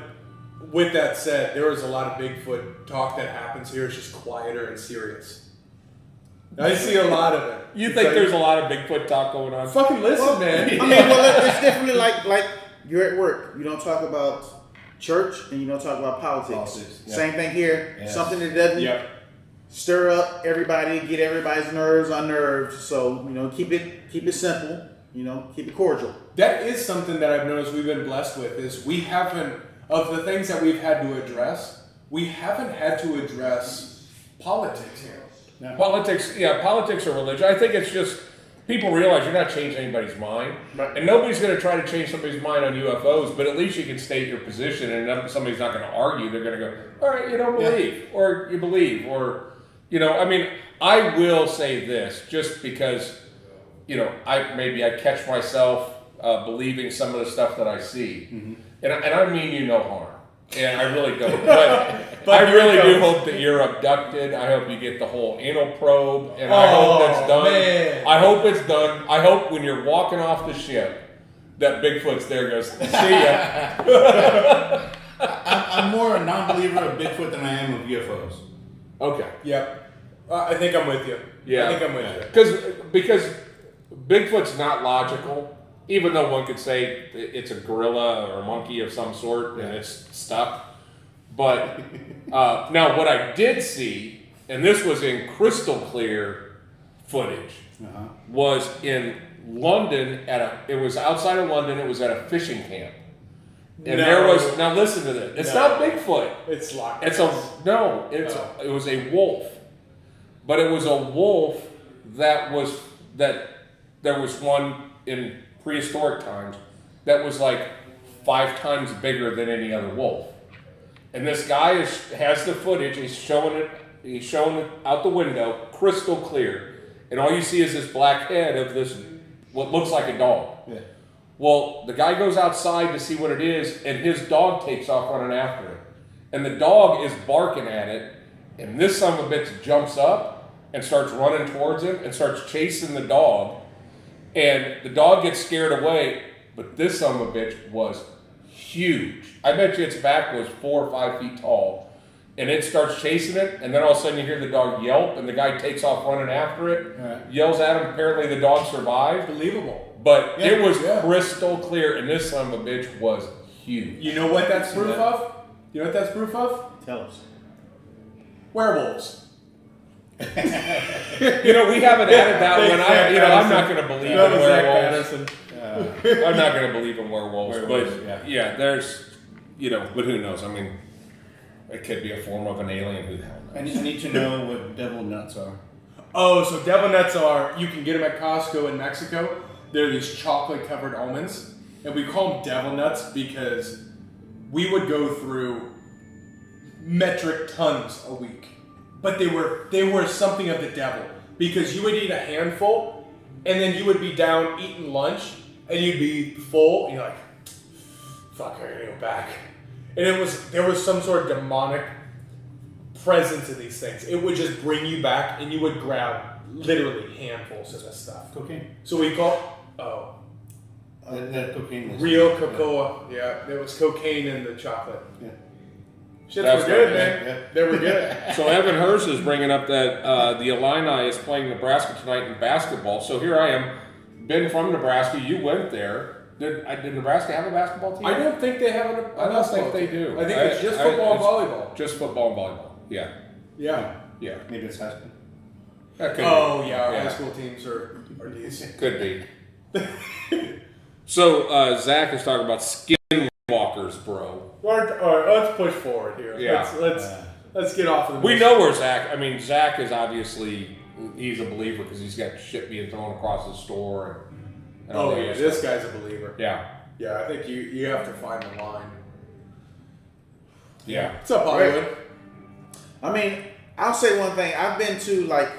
with that said, there is a lot of Bigfoot talk that happens here. It's just quieter and serious. I see a lot of it. You think there's a lot of Bigfoot talk going on? Fucking listen, man. I mean, well, it's definitely like you're at work. You don't talk about church and you don't talk about politics. Yeah. Same thing here. Yes. Something that doesn't stir up everybody, get everybody's nerves unnerved. So, you know, keep it simple. You know, keep it cordial. That is something that I've noticed we've been blessed with, is we haven't, of the things that we've had to address, we haven't had to address politics here. No. Politics or religion. I think it's just people realize you're not changing anybody's mind, and nobody's going to try to change somebody's mind on UFOs. But at least you can state your position, and somebody's not going to argue. They're going to go, "All right, you don't believe, or you believe, or you know." I mean, I will say this just because, you know, I catch myself believing some of the stuff that I see, and I mean you no harm. And I really don't. But I really do hope that you're abducted. I hope you get the whole anal probe. And I hope that's done. Man. I hope it's done. I hope when you're walking off the ship, that Bigfoot's there goes, see ya. I'm more a non-believer of Bigfoot than I am of UFOs. Okay. Yep. I think I'm with you. Yeah. I think I'm with you. Because Bigfoot's not logical. Even though one could say it's a gorilla or a monkey of some sort and it's stuck. But now what I did see, and this was in crystal clear footage, was in London it was outside of London, it was at a fishing camp. And there was, now listen to this, it's not Bigfoot. It's locked. It was a wolf. But it was a wolf there was one in prehistoric times that was like 5 times bigger than any other wolf. And this guy has the footage, he's showing it out the window, crystal clear. And all you see is this black head of this, what looks like a dog. Yeah. Well, the guy goes outside to see what it is, and his dog takes off running after it. And the dog is barking at it, and this son of a bitch jumps up and starts running towards him and starts chasing the dog. And the dog gets scared away, but this son of a bitch was huge. I bet you its back was 4 or 5 feet tall. And it starts chasing it, and then all of a sudden you hear the dog yelp, and the guy takes off running after it, yells at him. Apparently the dog survived. Believable. But it was crystal clear, and this son of a bitch was huge. You know what that's proof of? You know what that's proof of? Tell us. Werewolves. We haven't added that one. I'm not going to believe in werewolves. I'm not going to believe in werewolves. But there's, but who knows? I mean, it could be a form of an alien. Who the hell knows? I need to know what devil nuts are. Oh, so devil nuts you can get them at Costco in Mexico. They're these chocolate-covered almonds. And we call them devil nuts because we would go through metric tons a week. But they were something of the devil because you would eat a handful and then you would be down eating lunch and you'd be full and you're like, fuck, I gotta go back. And there was some sort of demonic presence in these things. It would just bring you back and you would grab literally handfuls of this stuff. Cocaine. So we call that cocaine was real cocoa. Yeah, there was cocaine in the chocolate. Yeah. Shit, they were good, man. Yeah. They were good. So Evan Hurst is bringing up that the Illini is playing Nebraska tonight in basketball. So here I am, been from Nebraska. You went there. Did Nebraska have a basketball team? I don't think they have a I don't think they do. I think it's just football and volleyball. Just football and volleyball. Yeah. Yeah. Yeah. Maybe it's high school. That could be. Our high school teams are decent. Could be. So Zach is talking about skinwalkers, bro. All right, let's push forward here. Yeah. Let's get off of the We know where Zach. I mean, Zach is obviously he's a believer because he's got shit being thrown across his store. And all that this stuff. guy's a believer. Yeah. Yeah, I think you have to find the line. Yeah. What's up, Hollywood? I mean, I'll say one thing. I've been to like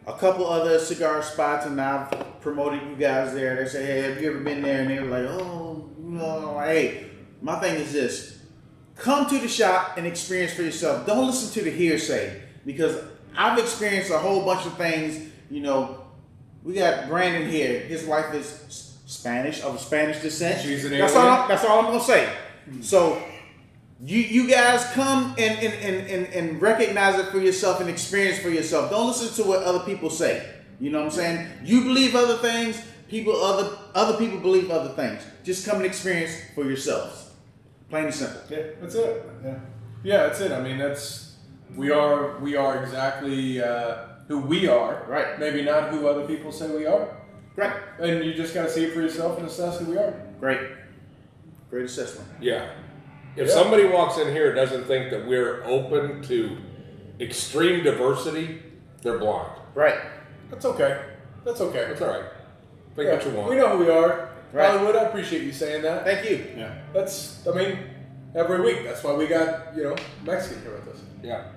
a couple other cigar spots and I've promoted you guys there. They say, hey, have you ever been there? And they're like, oh, no. Hey, my thing is this. Come to the shop and experience for yourself. Don't listen to the hearsay because I've experienced a whole bunch of things. We got Brandon here. His wife is Spanish, of Spanish descent. She's an that's all I'm going to say. So you guys come and recognize it for yourself and experience for yourself. Don't listen to what other people say. You know what I'm saying? You believe other things. Other people believe other things. Just come and experience for yourselves. Plain and simple. Yeah, that's it. Yeah, that's it. I mean, we are exactly who we are. Right. Maybe not who other people say we are. Right. And you just got to see it for yourself and assess who we are. Great assessment. Yeah. If somebody walks in here and doesn't think that we're open to extreme diversity, they're blind. Right. That's okay. That's okay. That's all right. Think what you want. We know who we are. Right. Hollywood, I appreciate you saying that. Thank you. Yeah. Every week. That's why we got, Mexican here with us. Yeah.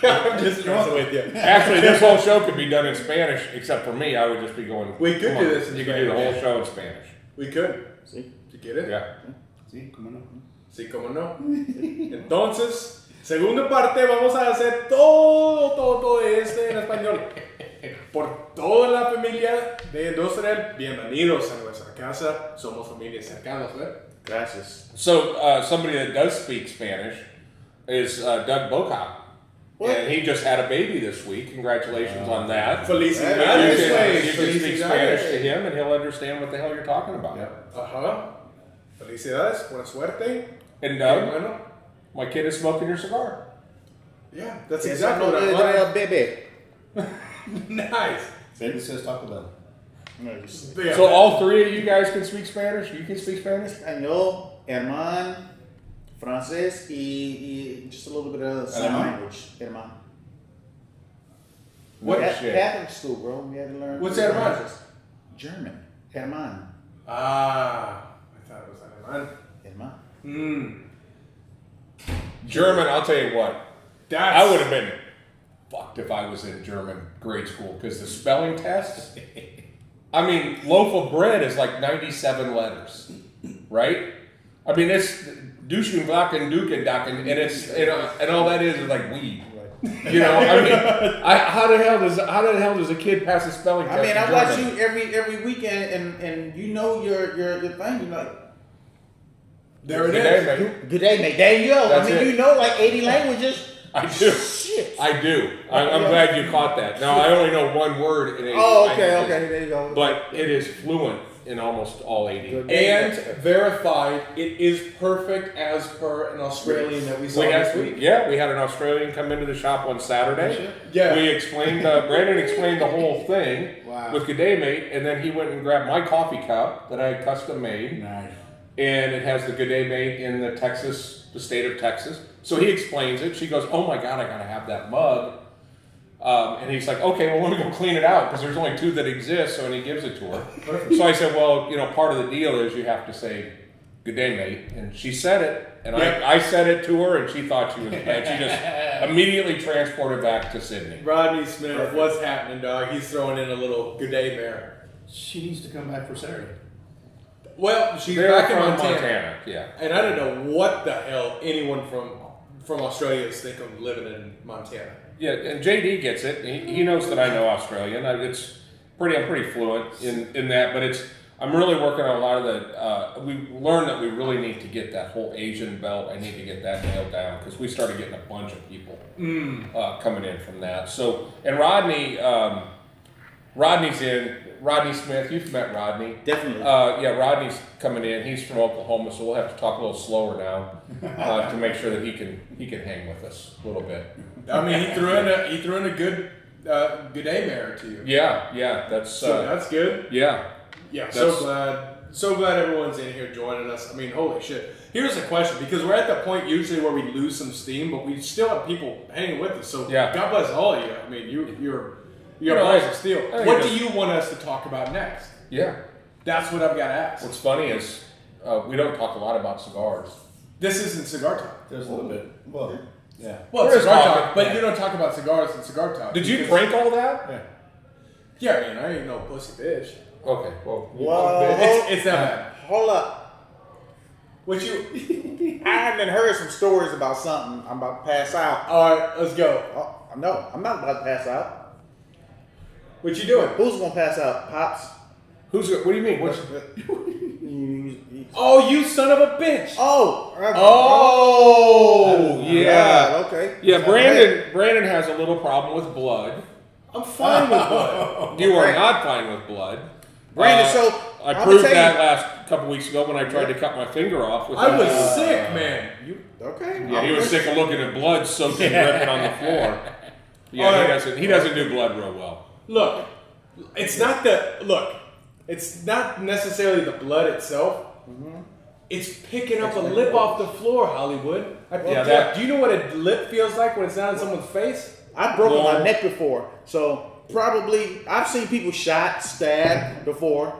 I'm just messing with you. Actually, this whole show could be done in Spanish, except for me. I would just be going. We could "Come do on." this in You could do the whole Spanish. show in Spanish. We could. See? Did you get it? Yeah. See, come on up. Sí, cómo no. Entonces, segunda parte, vamos a hacer todo en español. Por toda la familia de Industrial, bienvenidos a nuestra casa. Somos familias cercanas, ¿eh? Gracias. So somebody that does speak Spanish is Doug Boca. What? And he just had a baby this week. Congratulations on that. Felicidades, You güey. can speak Spanish to him and he'll understand what the hell you're talking about. Ajá. Felicidades, buena suerte. And Qué bueno. my kid is smoking your cigar. Yeah, that's Yes, exactly I what know I that, like. baby. Nice. Baby says Taco Bell. Yeah. So all three of you guys can speak Spanish? You can speak Spanish? Español, hermano, francés, y just a little bit of sign Alemán? language. Hermano. What Catholic shit? school, bro. We had to learn. What's hermano? German. Hermano. Ah, I thought it was alemán. Hermano. German, I'll tell you what. That's, I would have been fucked if I was in German grade school because the spelling test. I mean, loaf of bread is like 97 letters, right? I mean, it's Duschenblacken, Dukendacken, and it's and all that is like weed. You know, I mean, how the hell does a kid pass a spelling test? I mean, in I watch German? you every weekend, and you know your thing. You're like, there it Good day, is. mate. good day, mate. There you go. That's I mean, it. you know like 80 languages. I do. Shit. I do. I'm glad you caught that. Now, I only know one word in 80 Oh, okay, languages, okay. There you go. But it is fluent in almost all 80. Good. And verified, it is perfect as per an Australian that we saw this week. Yeah, we had an Australian come into the shop on Saturday. Yeah. We explained, Brandon explained the whole thing Wow. with Good Day Mate, and then he went and grabbed my coffee cup that I had custom made, Nice. and it has the Good Day Mate in the state of Texas. So he explains it. She goes, "Oh my God, I gotta have that mug." And he's like, "Okay, well, let me go clean it out because there's only two that exist." So, and he gives it to her. So I said, "Well, you know, part of the deal is you have to say, 'Good day, mate.'" And she said it, and I said it to her, and she thought she was bad. She just immediately transported back to Sydney. Rodney Smith, what's happening, dog? He's throwing in a little good day mare. She needs to come back for Saturday. Well, she's They're back in from Montana. yeah. And I don't know what the hell anyone from Australia is thinking of living in Montana. Yeah, and JD gets it. He knows that I know Australian. I'm pretty fluent in that, but I'm really working on a lot of the. We learned that we really need to get that whole Asian belt. I need to get that nailed down because we started getting a bunch of people coming in from that. So, and Rodney's in. Rodney Smith, you've met Rodney. Definitely. Yeah, Rodney's coming in. He's from Oklahoma, so we'll have to talk a little slower now to make sure that he can hang with us a little bit. I mean, he threw in a good good day mare to you. Yeah, that's So that's good. yeah. Yeah, That's- so glad everyone's in here joining us. I mean, holy shit. Here's a question, because we're at the point usually where we lose some steam, but we still have people hanging with us. So Yeah. God bless all of you. I mean, you're You know, balls of steel. I think What do it's- you want us to talk about next? Yeah. That's what I've got to ask. What's funny is we don't talk a lot about cigars. This isn't Cigar Talk. There's a little bit. Well, yeah. Well, There it's is Cigar talking, Talk, but yeah. you don't talk about cigars in Cigar Talk. Did you because- drink all that? Yeah. Yeah, I mean, I ain't no pussy bitch. Okay. Well, Whoa. It's not bad. Hold up. What you? I haven't heard some stories about something. I'm about to pass out. All right, let's go. Oh, no, I'm not about to pass out. What you doing? Who's gonna pass out? Pops? What do you mean? What's, Oh, you son of a bitch! Oh! oh, yeah. God, okay. Yeah, Brandon has a little problem with blood. I'm fine with blood. You are not fine with blood. Brandon, so I I'ma proved tell that you- last couple weeks ago when I tried to cut my finger off. With I was sick, man. Okay. Yeah, he was sick of looking at blood soaked and dripping on the floor. Yeah, All right. he doesn't do blood real well. Look, it's not necessarily the blood itself. It's picking up a lip off the floor, Hollywood. Do you know what a lip feels like when it's not in someone's face? I've broken Well- my neck before, so probably I've seen people shot, stabbed before.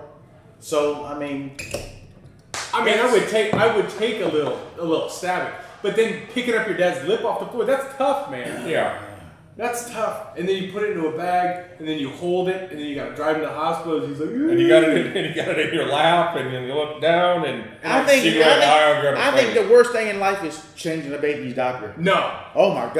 So I mean, I would take a little stabbing, but then picking up your dad's lip off the floor—that's tough, man. Yeah. That's tough. And then you put it into a bag, and then you hold it, and then you got to drive him to the hospital. He's like, And you got it in your lap, and then you look down, and I think the the worst thing in life is changing a baby's diaper. No. Oh my God,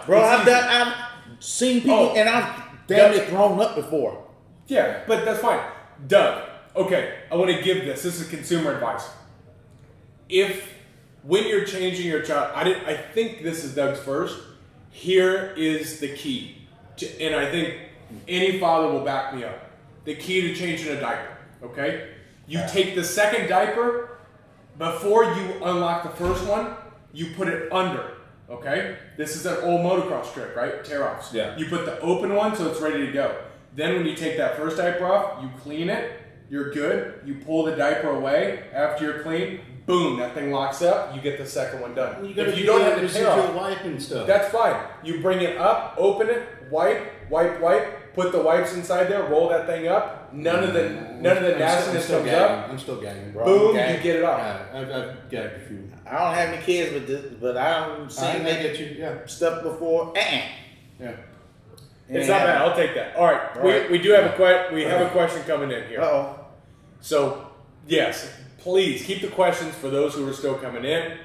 No. bro! I've seen people, and I've damn near thrown up before. Yeah, but that's fine. Doug, okay, I want to give this. This is consumer advice. When you're changing your child, I think this is Doug's first. Here is the key, and I think any father will back me up. The key to changing a diaper, okay? You take the second diaper, before you unlock the first one, you put it under, okay? This is an old motocross trick, right? Tear-offs. Yeah. You put the open one so it's ready to go. Then when you take that first diaper off, you clean it, you're good. You pull the diaper away after you're clean, boom, that thing locks up, you get the second one done. If you don't have the tear-off, wipe and stuff. That's fine. You bring it up, open it, wipe, put the wipes inside there, roll that thing up. None of the nastiness comes up. I'm still gagging, bro. Boom, you get it off. Yeah, I've gagged a few. I don't have any kids with this, but I've seen stuff before. Yeah. It's not bad. I'll take that. All right. We do have a question coming in here. Uh-oh. So, yes, please keep the questions for those who are still coming in.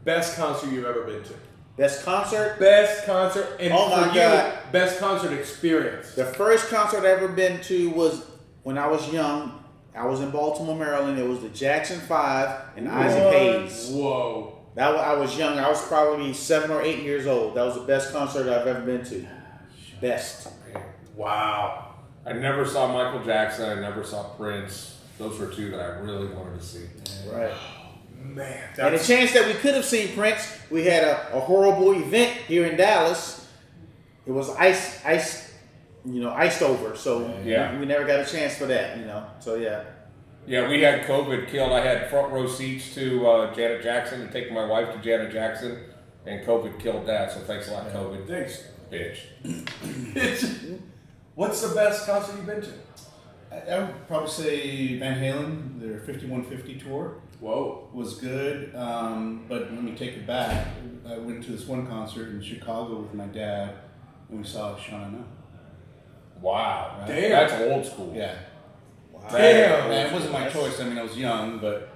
Best concert you've ever been to? Best concert? Best concert, and Oh my for God. you, best concert experience. The first concert I ever been to was when I was young. I was in Baltimore, Maryland. It was the Jackson 5 and Isaac Hayes. Whoa. I was young. I was probably 7 or 8 years old. That was the best concert I've ever been to. Best. Wow. I never saw Michael Jackson. I never saw Prince. Those were two that I really wanted to see. Right. Man. And the chance that we could have seen Prince, we had a horrible event here in Dallas. It was iced over. So we never got a chance for that, So yeah. Yeah, we had COVID killed. I had front row seats to Janet Jackson and take my wife to Janet Jackson, and COVID killed that. So thanks a lot, COVID. Thanks. Bitch. What's the best concert you've been to? I would probably say Van Halen, their 5150 tour. Whoa. Was good, but let me take it back. I went to this one concert in Chicago with my dad, and we saw Shauna Na. Wow. Right? Damn. That's old school. Yeah. Wow. Damn. Man, it wasn't my choice. I mean, I was young, but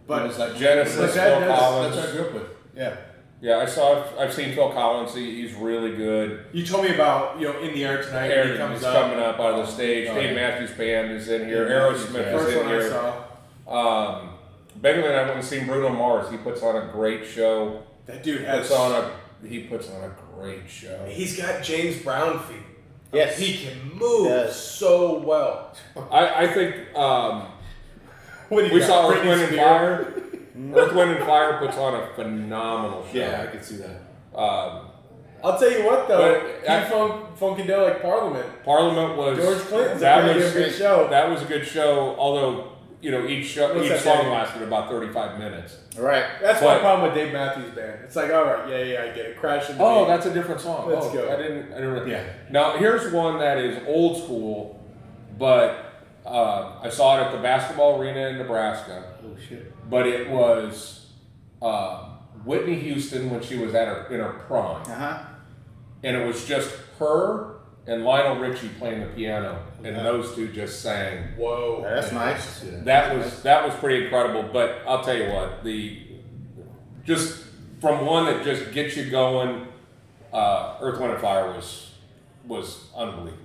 it was like Genesis, But Phil that's Collins. That's what I grew up with. Yeah. Yeah, I've seen Phil Collins. He's really good. You told me about, In the Air Tonight. When he comes He's up. coming up out of the stage. Oh, Dave yeah. Matthews Band is in here. Yeah, Aerosmith is First in one I here. saw. Bigger than I went and seen Bruno Mars. He puts on a great show. That dude He has. puts on a great show. He's got James Brown feet. Yes. He can move Yes. so well. I think What do you we got, saw Earth, Britney Wind and Spears? Fire. Earth, Wind and Fire puts on a phenomenal show. Yeah, I could see that. I'll tell you what, though. But Funkadelic Parliament. Parliament was George Clinton's that a was good show. That was a good show. Although each What's that song name? lasted about 35 minutes. Right. That's my But- problem with Dave Matthews Band. It's like, all right, yeah, I get it. Crash into Oh, me. that's a different song. Let's go. I didn't. Yeah. Now here's one that is old school, but I saw it at the basketball arena in Nebraska. Oh shit. But it was Whitney Houston when she was in her prime, and it was just her and Lionel Richie playing the piano, and those two just sang. Whoa. That's nice. That was pretty incredible. But I'll tell you what, just from one that just gets you going, Earth, Wind and Fire was unbelievable.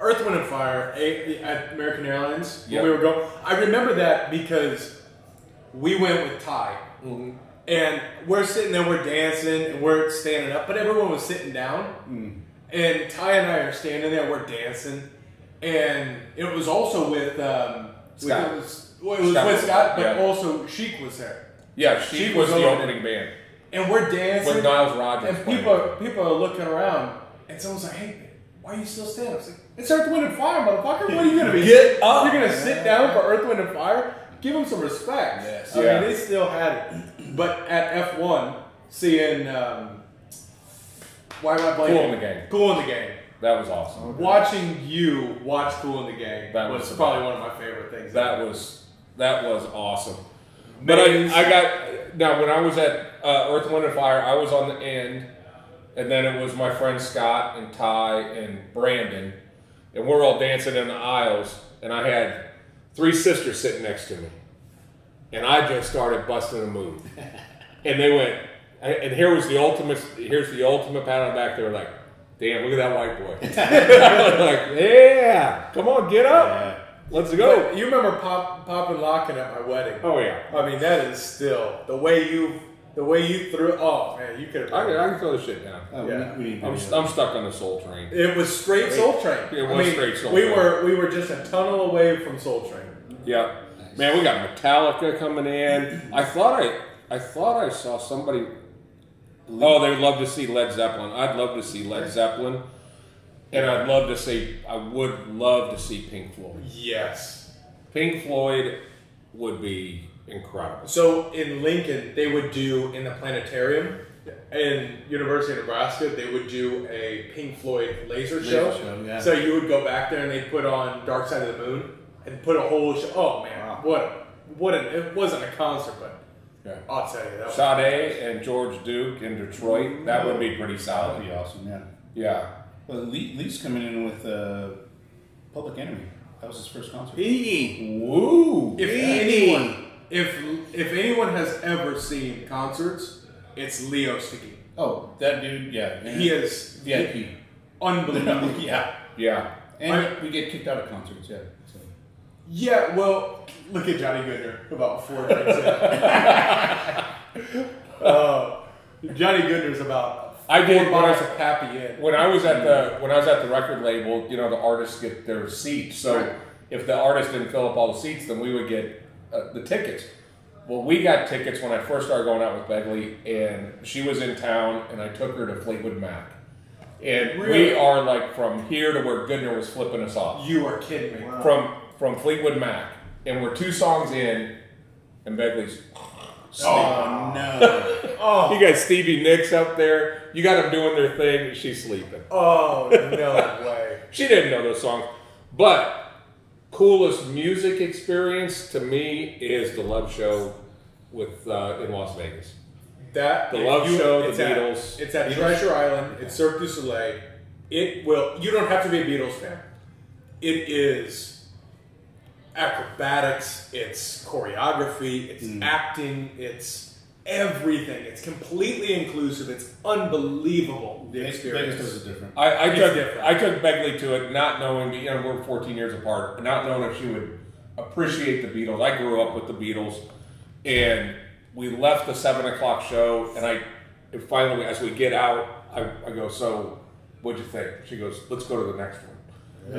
Earth, Wind and Fire at American Airlines Yep. when we were going. I remember that because we went with Ty. Mm-hmm. And we're sitting there, we're dancing, and we're standing up, but everyone was sitting down. And Ty and I are standing there, we're dancing. And it was also with Scott. It was with Scott, but Yeah. also Chic was there. Yeah, she was the opening band And we're dancing. with Niles Rodgers. And playing. people are looking around, and someone's like, "Hey, why are you still standing?" I was like, "It's Earth, Wind and Fire, motherfucker. What are you gonna be? Get up. You're gonna sit down for Earth, Wind and Fire? Give them some respect." Yes. I Yeah. mean, they still had it. But at F1, seeing why am I blanking? Cool in the Gang. Cool in the Gang. That was awesome. Watching you watch Cool in the Gang That was was probably one of my favorite things. That was awesome. But Maze. I got now when I was at Earth, Wind and Fire, I was on the end, and then it was my friend Scott and Ty and Brandon, and we're all dancing in the aisles, and I had 3 sisters sitting next to me, and I just started busting a move, and they went, and here's the ultimate pat on the back. They were like, "Damn, look at that white boy!" I was like, "Yeah, come on, get up, let's go." But you remember Pop and locking at my wedding? Oh yeah. I mean, that is still the way you threw. Oh man, you could have. I can throw this shit down. I'm stuck on the Soul Train. It was straight Soul Train. It was straight Soul Train. Train. We were just a tunnel away from Soul Train. Yeah, man, we got Metallica coming in. I thought I saw somebody. Oh, they would love to see Led Zeppelin. I'd love to see Led Zeppelin, and I would love to see Pink Floyd. Yes, Pink Floyd would be incredible. So in Lincoln, they would do in the planetarium. In University of Nebraska, they would do a Pink Floyd laser show. Yeah. So you would go back there and they'd put on Dark Side of the Moon and put a whole show. Oh man, wow. It wasn't a concert, but Yeah. I'll tell you that. Sade and George Duke in Detroit. That would be pretty solid. That'd be awesome. Yeah. Yeah. Well, Lee's coming in with Public Enemy. That was his first concert. Woo! If anyone has ever seen concerts, it's Leo Sticky. Oh, that dude, yeah. He is VIP. Unbelievable. Yeah. Yeah. And we get kicked out of concerts, yeah. So. Yeah, well, look at Johnny Goodner about 4 drinks in. Johnny Goodner's about I did 4 bottles of Pappy in. When I was at the record label, you know, the artists get their seats. So right. If the artist didn't fill up all the seats, then we would get the tickets. Well, we got tickets when I first started going out with Begley, and she was in town, and I took her to Fleetwood Mac. And Really? we are like from here to where Goodner was flipping us off. You are kidding me. Wow. From Fleetwood Mac, and we're 2 songs in, and Begley's. Oh, no. Oh, You got Stevie Nicks up there. You got them doing their thing, and she's sleeping. oh no way. She didn't know those songs, but coolest music experience to me is the Love Show with in Las Vegas. That The Love Show, the it's Beatles. It's at Treasure Island. It's Cirque du Soleil. It will. You don't have to be a Beatles fan. It is acrobatics. It's choreography. It's acting. It's everything. It's completely inclusive. It's unbelievable. The experience. Vegas is different. I took Begley to it, not knowing, you know, we're 14 years apart, not knowing if she would appreciate the Beatles. I grew up with the Beatles, and we left the 7 o'clock show, and finally, as we get out, I go, "So, what'd you think?" She goes, "Let's go to the next one."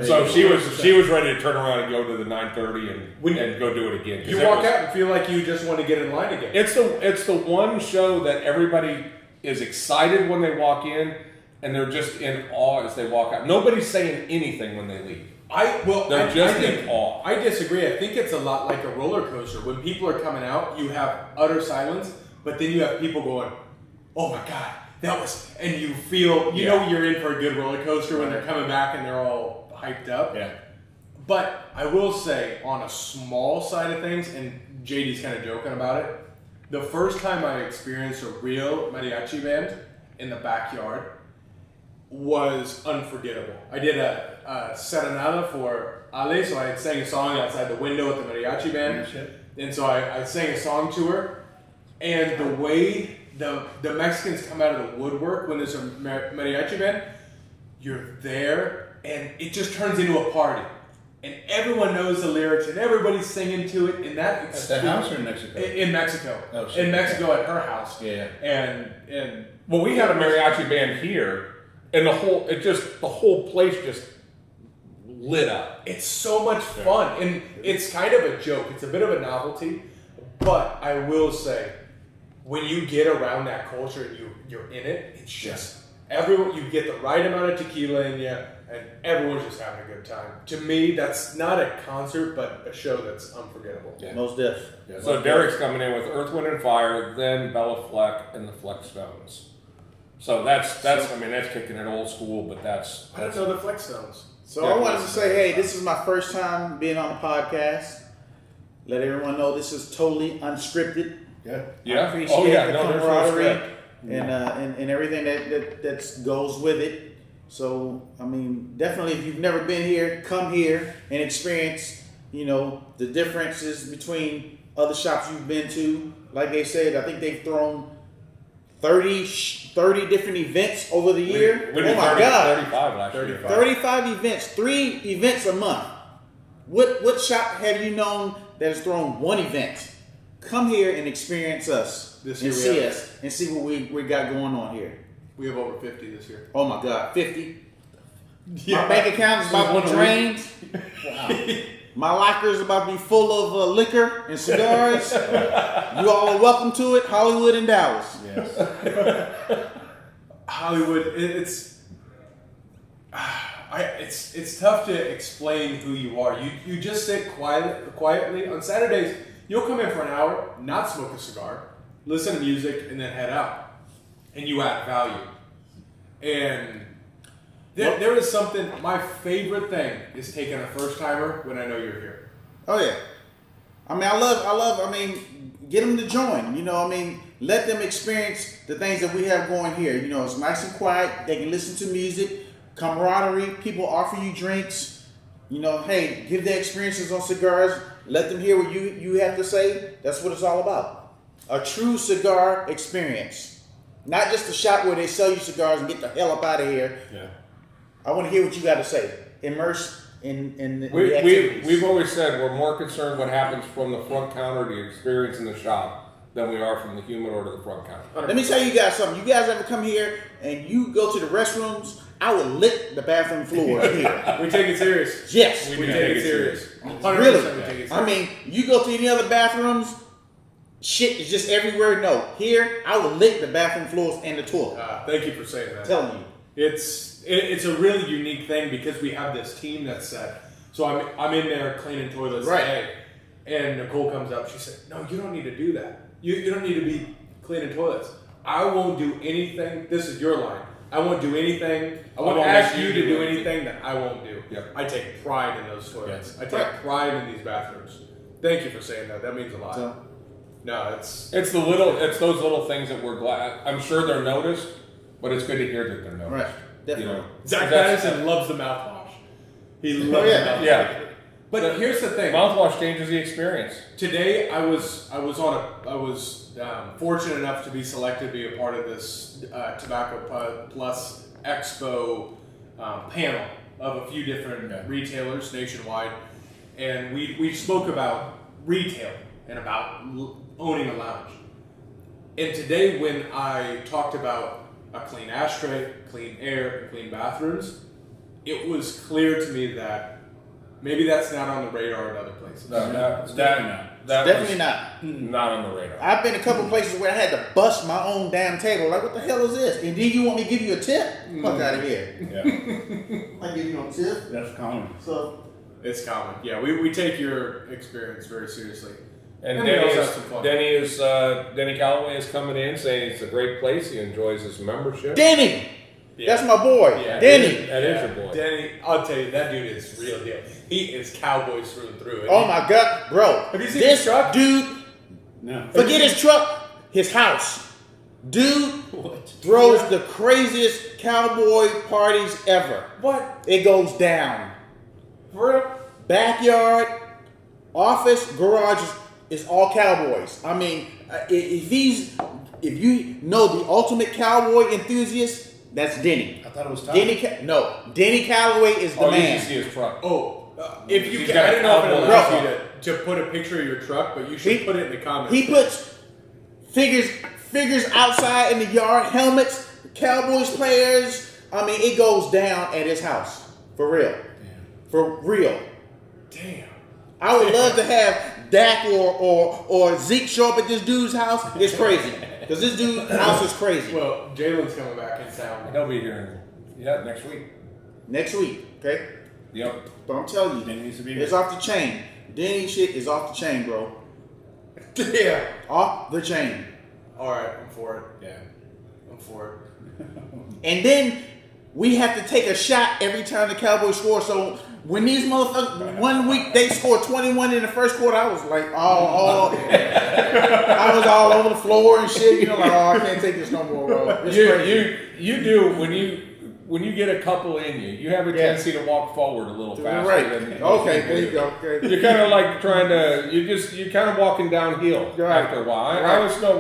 So she was ready to turn around and go to the 9:30 and go do it again. You walk out and feel like you just want to get in line again. It's the one show that everybody is excited when they walk in, and they're just in awe as they walk out. Nobody's saying anything when they leave. They're just in awe. I disagree. I think it's a lot like a roller coaster. When people are coming out, you have utter silence, but then you have people going, "Oh my God, that was," and you feel, you know, you're in for a good roller coaster when they're coming back and they're all hyped up. Yeah. But I will say, on a small side of things, and JD's kind of joking about it, the first time I experienced a real mariachi band in the backyard was unforgettable. I did a serenata for Ale, so I had sang a song outside the window with the mariachi band. And so I sang a song to her, and the way the Mexicans come out of the woodwork when there's a mariachi band, you're there, and it just turns into a party. And everyone knows the lyrics, and everybody's singing to it. And that At the house or in Mexico? In Mexico. Oh, shit. In Mexico at her house. Yeah. And Well, we had a mariachi band here, and the whole place just lit up. it's so much fun, and it's kind of a joke. It's a bit of a novelty, but I will say, when you get around that culture and you're in it, it's just everyone. You get the right amount of tequila in you, and everyone's just having a good time. To me, that's not a concert, but a show that's unforgettable. Yeah. Most deaf. Yeah. So Derek's coming in with Earth, Wind, and Fire, then Bella Fleck and the Flexstones. So that's kicking it old school, but that's I don't know the Flexstones. So I wanted to say, hey, this is my first time being on the podcast. Let everyone know this is totally unscripted. Yeah. yeah. I appreciate the there's no camaraderie. script. and everything that goes with it. So I mean, definitely, if you've never been here, come here and experience, the differences between other shops you've been to. Like they said, I think they've thrown 30 different events over the year. We did 35 last year. 35 events, 3 events a month. What shop have you known that has thrown one event? Come here and experience us and see us and see what we got going on here. We have over 50 this year. Oh my God, 50? Yeah. My bank account is about to be drained. Wow. My locker is about to be full of liquor and cigars. You all are welcome to it. Hollywood and Dallas. Yes. Hollywood. It's tough to explain who you are. You just sit quietly on Saturdays. You'll come in for an hour, not smoke a cigar, listen to music, and then head out. And you add value. And there is something. My favorite thing is taking a first timer when I know you're here. Oh yeah. I mean, I love. Get them to join. Let them experience the things that we have going here. It's nice and quiet. They can listen to music, camaraderie. People offer you drinks. Hey, give their experiences on cigars. Let them hear what you have to say. That's what it's all about. A true cigar experience. Not just a shop where they sell you cigars and get the hell up out of here. Yeah. I want to hear what you got to say. Immerse in the activities. We've always said we're more concerned what happens from the front counter to the experience in the shop than we are from the humidor to the front counter. Let me tell you guys something. You guys ever come here and you go to the restrooms? I would lick the bathroom floor here. We take it serious. Yes. We take it serious. 100% Really? we take it serious. I mean, you go to any other bathrooms, shit is just everywhere. No. Here, I would lick the bathroom floors and the toilet. Thank you for saying that. I'm telling you. It's a really unique thing because we have this team that's set. So I'm in there cleaning toilets today, and Nicole comes up. She said, "No, you don't need to do that. You don't need to be cleaning toilets. I won't do anything. This is your line. I won't do anything. I won't ask you to do anything that I won't do. Yep. I take pride in those toilets. Yes. I take pride in these bathrooms. Thank you for saying that. That means a lot. So, No, it's It's those little things that we're glad. I'm sure they're noticed, but it's good to hear that they're noticed. right. Definitely. Zach Madison loves the mouthwash. He loves the mouthwash. Yeah. But here's the thing. Mouthwash changes the experience. Today, I was fortunate enough to be selected to be a part of this Tobacco Plus Expo panel of a few different retailers nationwide, and we spoke about retail and about owning a lounge. And today, when I talked about a clean ashtray, clean air, and clean bathrooms, it was clear to me that maybe that's not on the radar in other places. No, It's definitely not. Definitely not. Not on the radar. I've been a couple places where I had to bust my own damn table. Like, what the hell is this? And then you want me to give you a tip? Fuck out of here. Yeah. I give you no tip. That's common. So, It's common. Yeah, we take your experience very seriously. And we also have some fun. Denny Calloway is coming in saying it's a great place. He enjoys his membership. Denny! Yeah. That's my boy. Yeah, Denny. That is your boy. Denny, I'll tell you, that dude is real deal. He is Cowboys through and through. Oh my God, bro. Have you seen this his truck? dude? No. Forget his truck, his house. Dude throws the craziest cowboy parties ever. What? It goes down. For real? Backyard, office, garage is all cowboys. I mean, if you know the ultimate cowboy enthusiast, that's Denny. I thought it was Tom. Denny Calloway is the You man. should see his truck. Oh, if you He's can, got I don't know if it cowboy allows truck. you to put a picture of your truck, but you should put it in the comments. He puts figures outside in the yard, helmets, Cowboys players. I mean, it goes down at his house. For real. Damn. For real. Damn. I would love to have Dak or Zeke show up at this dude's house. It's crazy. Because this dude's house is crazy. Well, Jalen's coming back in town. He'll be here. Next week. Next week, okay? Yep. But I'm telling you, Denny needs to be it's here. off the chain. Denny shit is off the chain, bro. Yeah. Off the chain. All right, I'm for it. Yeah. I'm for it. And then we have to take a shot every time the Cowboys score. So when these motherfuckers 1 week they scored 21 in the first quarter, I was like, I was all over the floor and shit. You know, like, oh, I can't take this no more, bro. It's crazy. You do when you get a couple in you, you have a tendency to walk forward a little faster. Right. Than Okay, there you go. Okay. You're kind of like trying to. You're kind of walking downhill after a while. I always know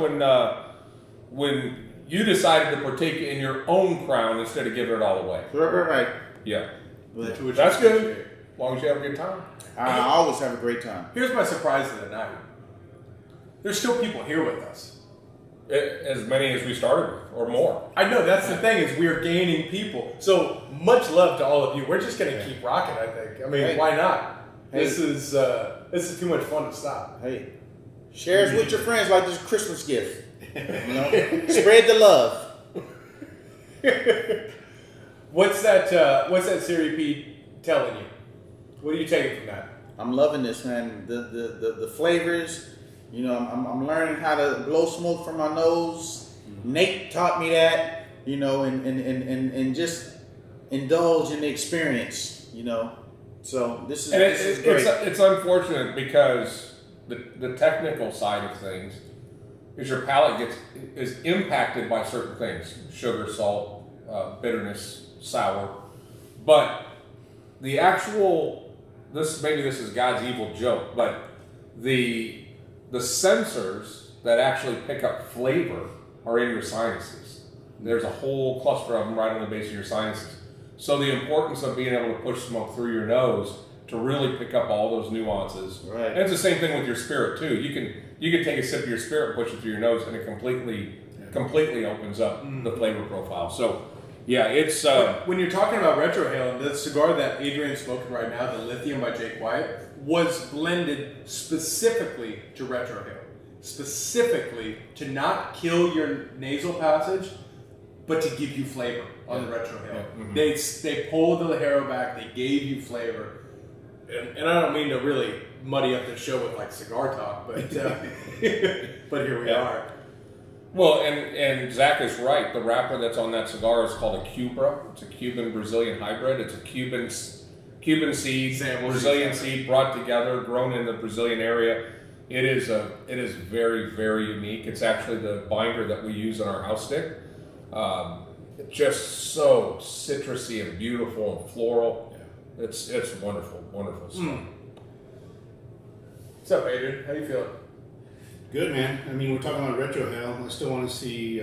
when you decided to partake in your own crown instead of giving it all away. Right. Yeah. But That's good. As long as you have a good time. I always have a great time. Here's my surprise of the night. There's still people here with us. As many as we started with, or more. I know, that's the thing, is we're gaining people. So, much love to all of you. We're just going to keep rocking, I think. I mean, why not? This is too much fun to stop. Hey, share us with your friends like this Christmas gift. You know, spread the love. What's that Siri P telling you? What are you taking from that? I'm loving this, man. The flavors. You know, I'm learning how to blow smoke from my nose. Nate taught me that. You know, and just indulge in the experience. You know, so this is great. It's unfortunate because the technical side of things is your palate is impacted by certain things: sugar, salt, bitterness, sour. But the actual this is God's evil joke, but the sensors that actually pick up flavor are in your sinuses. There's a whole cluster of them right on the base of your sinuses. So the importance of being able to push smoke through your nose to really pick up all those nuances. Right. And it's the same thing with your spirit too. You can take a sip of your spirit and push it through your nose, and it completely opens up the flavor profile. So yeah, it's when you're talking about retrohale, the cigar that Adrian's smoking right now, the Lithium by Jake Wyatt, was blended specifically to retrohale, specifically to not kill your nasal passage, but to give you flavor on the retrohale. Yeah. Mm-hmm. They pulled the Ligero back, they gave you flavor, and I don't mean to really muddy up the show with like Cigar Talk, but but here we are. Well, and Zach is right. The wrapper that's on that cigar is called a Cubra. It's a Cuban-Brazilian hybrid. It's a Cuban seed, Brazilian seed brought together, grown in the Brazilian area. It is very, very unique. It's actually the binder that we use in our house stick. Just so citrusy and beautiful and floral. Yeah. It's wonderful, wonderful stuff. What's up, Adrian? How you feeling? Good, man. I mean, we're talking about retrohale. I still want to see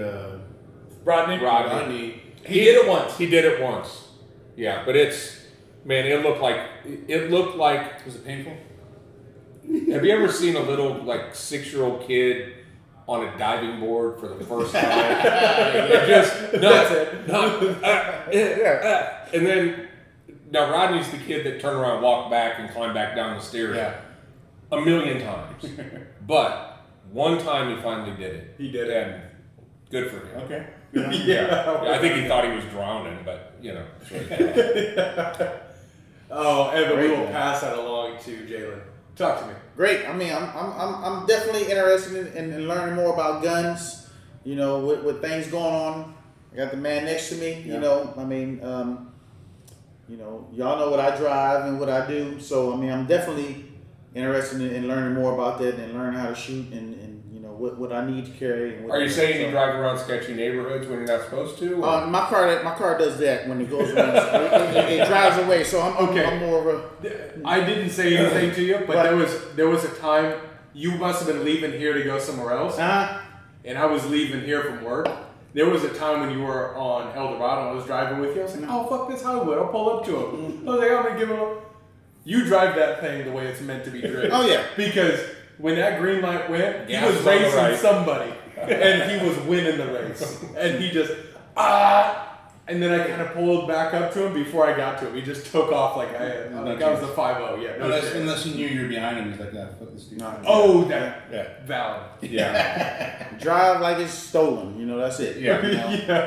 Rodney. He did it once. Yeah, but it looked like. Was it painful? Have you ever seen a little 6-year-old kid on a diving board for the first time? And then now Rodney's the kid that turned around, walked back, and climbed back down the stairs a million times. But one time he finally did it. He did it. And good for him. Okay. Yeah. I think he thought he was drowning, but but we will pass that along to Jalen. Talk to me. Great. I mean, I'm definitely interested in learning more about guns. You know, with things going on. I got the man next to me. You know, I mean, y'all know what I drive and what I do. So I mean, I'm definitely interested in learning more about that and learning how to shoot and what I need to carry. And are you saying you drive around sketchy neighborhoods when you're not supposed to? My car does that when it goes around. it drives away. So I'm more of a. I didn't say anything to you, but there was a time you must have been leaving here to go somewhere else, and I was leaving here from work. There was a time when you were on El Dorado. I was driving with you. I was like, "Oh fuck this Hollywood! I'll pull up to him." I was like, "I'm gonna give him a." You drive that thing the way it's meant to be driven. Oh yeah, because when that green light went, he was racing somebody, and he was winning the race, and he just and then I kind of pulled back up to him before I got to him. He just took off like I was the 5-0. Yeah, unless he knew you were behind him, he's like that. Fuck this dude. Valid. Yeah. Drive like it's stolen. You know, that's it. Yeah.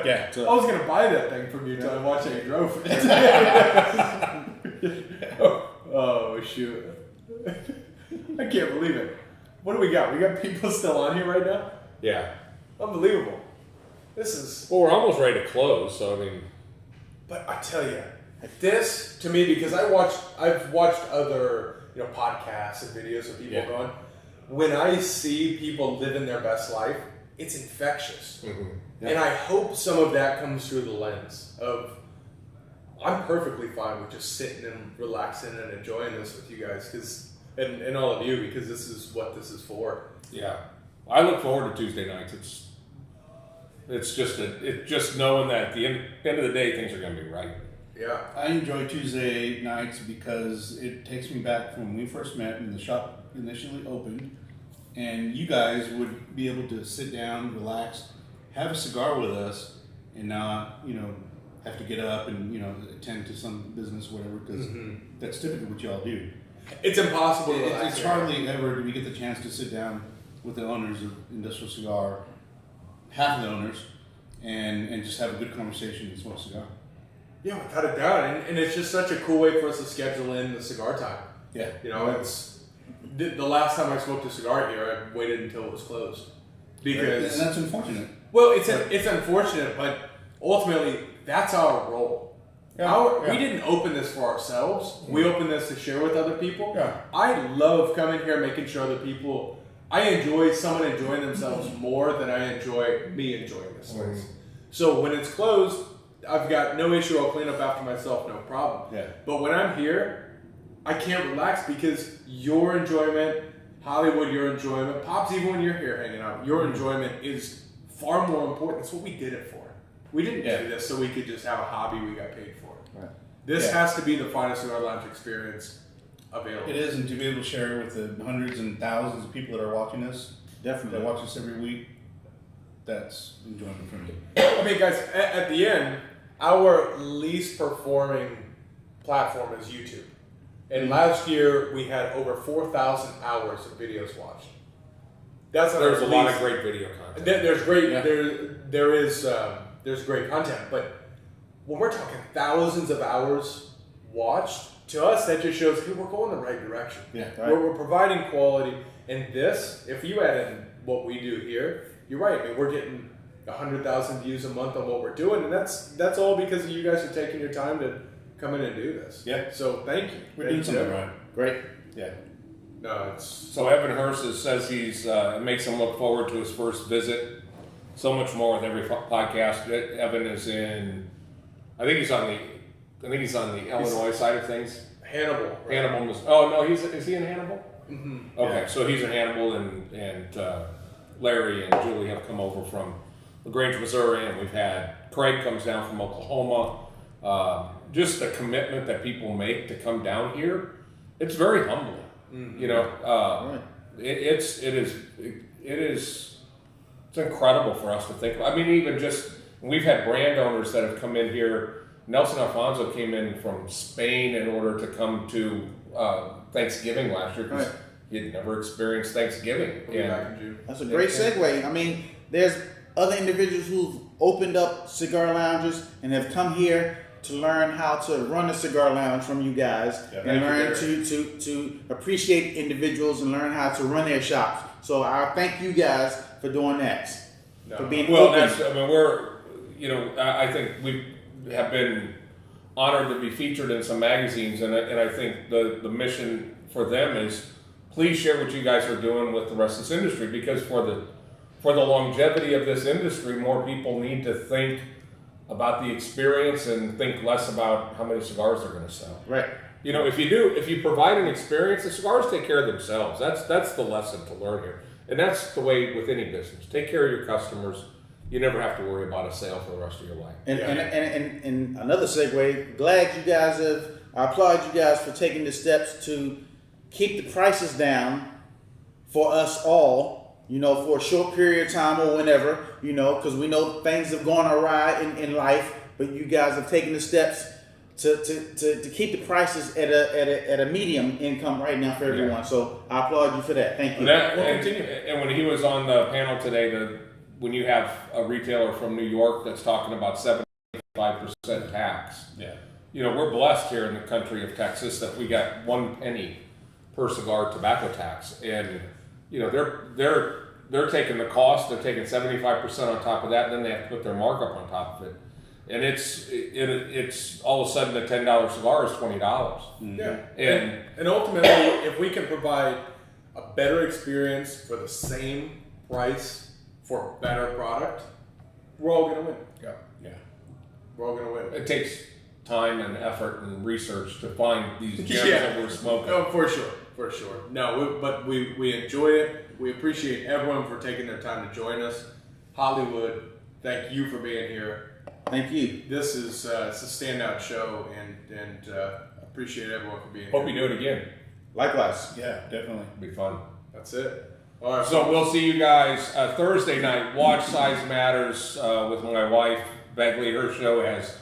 Yeah. So, I was gonna buy that thing from you until I watched how you drove it. Oh shoot. I can't believe it. What do we got? We got people still on here right now? Yeah. Unbelievable. This is... Well, we're almost ready to close, so I mean... But I tell you, This, to me, because I've watched other, podcasts and videos of people going, when I see people living their best life, it's infectious. Mm-hmm. Yeah. And I hope some of that comes through the lens of, I'm perfectly fine with just sitting and relaxing and enjoying this with you guys, and all of you, because this is what this is for. Yeah. I look forward to Tuesday nights. It's just knowing that at the end of the day, things are going to be right. Yeah. I enjoy Tuesday nights because it takes me back from when we first met and the shop initially opened, and you guys would be able to sit down, relax, have a cigar with us, and not, have to get up and, attend to some business, whatever, because that's typically what y'all do. It's impossible to relax. It's hardly ever do we get the chance to sit down with the owners of Industrial Cigar, half of the owners, and just have a good conversation and smoke a cigar. Yeah, without a doubt, and it's just such a cool way for us to schedule in the cigar time. Yeah, it's the last time I smoked a cigar here, I waited until it was closed because and that's unfortunate. Well, it's unfortunate, but ultimately that's our role. Yeah. We didn't open this for ourselves. We opened this to share with other people. Yeah. I love coming here, making sure that people. I enjoy someone enjoying themselves more than I enjoy me enjoying this place. So when it's closed, I've got no issue. I'll clean up after myself, no problem. Yeah. But when I'm here, I can't relax because your enjoyment, Hollywood, your enjoyment, Pops, even when you're here hanging out, your enjoyment is far more important. That's what we did it for. We didn't do this so we could just have a hobby we got paid for. Right. This has to be the finest cigar lounge experience available. It is, and to be able to share it with the hundreds and thousands of people that are watching us, definitely, that watch us every week, that's enjoyment for me. I mean, guys, at the end, our least performing platform is YouTube. And last year, we had over 4,000 hours of videos watched. There's a lot of great video content. There's great, there's great content, but when we're talking thousands of hours watched, to us, that just shows, hey, we're going the right direction. Yeah, right. We're providing quality. And this, if you add in what we do here, you're right. I mean, we're getting 100,000 views a month on what we're doing, and that's all because you guys are taking your time to come in and do this. Yeah. So thank you. We're doing something right. Great. Yeah. No, it's so Evan Hurst says it makes him look forward to his first visit. So much more with every podcast. Evan is in. I think he's on the Illinois side of things. Hannibal. Right? Hannibal. Oh no, is he in Hannibal? Mm-hmm. Okay, so he's in Hannibal, and Larry and Julie have come over from LaGrange, Missouri, and we've had Craig comes down from Oklahoma. Just the commitment that people make to come down here, it's very humbling. Mm-hmm. It's incredible for us to think. I mean, even just we've had brand owners that have come in here. Nelson Alfonso came in from Spain in order to come to Thanksgiving last year because he had never experienced Thanksgiving. That's a great segue. I mean, there's other individuals who've opened up cigar lounges and have come here to learn how to run a cigar lounge from you guys and learn to appreciate individuals and learn how to run their shops. So I thank you guys for doing that. For being open. I think we have been honored to be featured in some magazines, and I think the mission for them is please share what you guys are doing with the rest of this industry, because for the longevity of this industry, more people need to think about the experience and think less about how many cigars they're going to sell. Right. If you provide an experience, the cigars take care of themselves. That's the lesson to learn here, and that's the way with any business. Take care of your customers. You never have to worry about a sale for the rest of your life. And another segue, I applaud you guys for taking the steps to keep the prices down for us all, for a short period of time or whenever, because we know things have gone awry in life, but you guys have taken the steps to keep the prices at a medium income right now for everyone. So I applaud you for that. Thank you. And when he was on the panel today, when you have a retailer from New York that's talking about 75% tax, we're blessed here in the country of Texas that we got 1 penny per cigar tobacco tax, and they're taking the cost, they're taking 75% on top of that, and then they have to put their markup on top of it. And it's all of a sudden a $10 cigar is $20. Mm-hmm. Yeah. And ultimately, if we can provide a better experience for the same price for a better product, we're all going to win. yeah. We're all going to win. It takes time and effort and research to find these gems Yeah. that we're smoking. Oh, for sure. No, but we enjoy it. We appreciate everyone for taking their time to join us. Hollywood, thank you for being here. Thank you. This is it's a standout show, and appreciate everyone for being Hope here. you do it again. Likewise. Yeah, definitely. It'll be fun. That's it. All right. So we'll see you guys Thursday night. Watch Size Matters with my wife, Begley. Her show has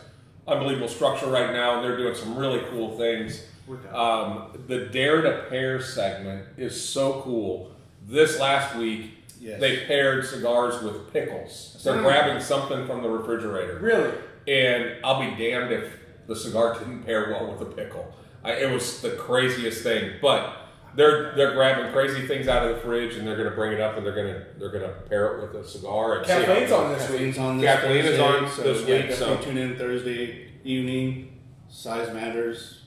unbelievable structure right now, and they're doing some really cool things. The Dare to Pair segment is so cool. This last week, Yes. they paired cigars with pickles. They're grabbing something from the refrigerator. Really? And I'll be damned if the cigar didn't pair well with a pickle. It was the craziest thing. But they're grabbing crazy things out of the fridge, and they're going to bring it up, and they're going to pair it with a cigar. And Kathleen's on this week. Kathleen's on this Kathleen is on Thursday, this week, definitely so- tune in Thursday evening. Size matters.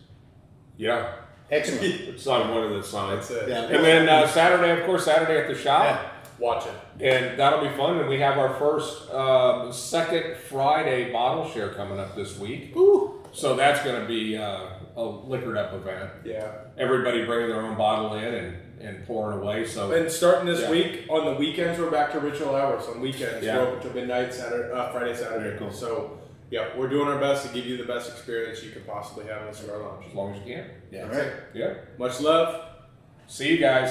Yeah, Excellent. it's on one of the signs. That's it. Yeah. And then Saturday, of course, Saturday at the shop. Yeah. Watch it. And that'll be fun. And we have our first second Friday bottle share coming up this week. Ooh. So that's going to be a liquored up event. Yeah. Everybody bringing their own bottle in and pouring away. So And starting this Yeah. week, on the weekends, we're back to ritual hours. On weekends, Yeah. we're open till midnight, Friday, Saturday. Very cool. So, yeah, we're doing our best to give you the best experience you could possibly have in the cigar lounge. as long as you can. Yeah. All right. Yeah. Much love. See you guys.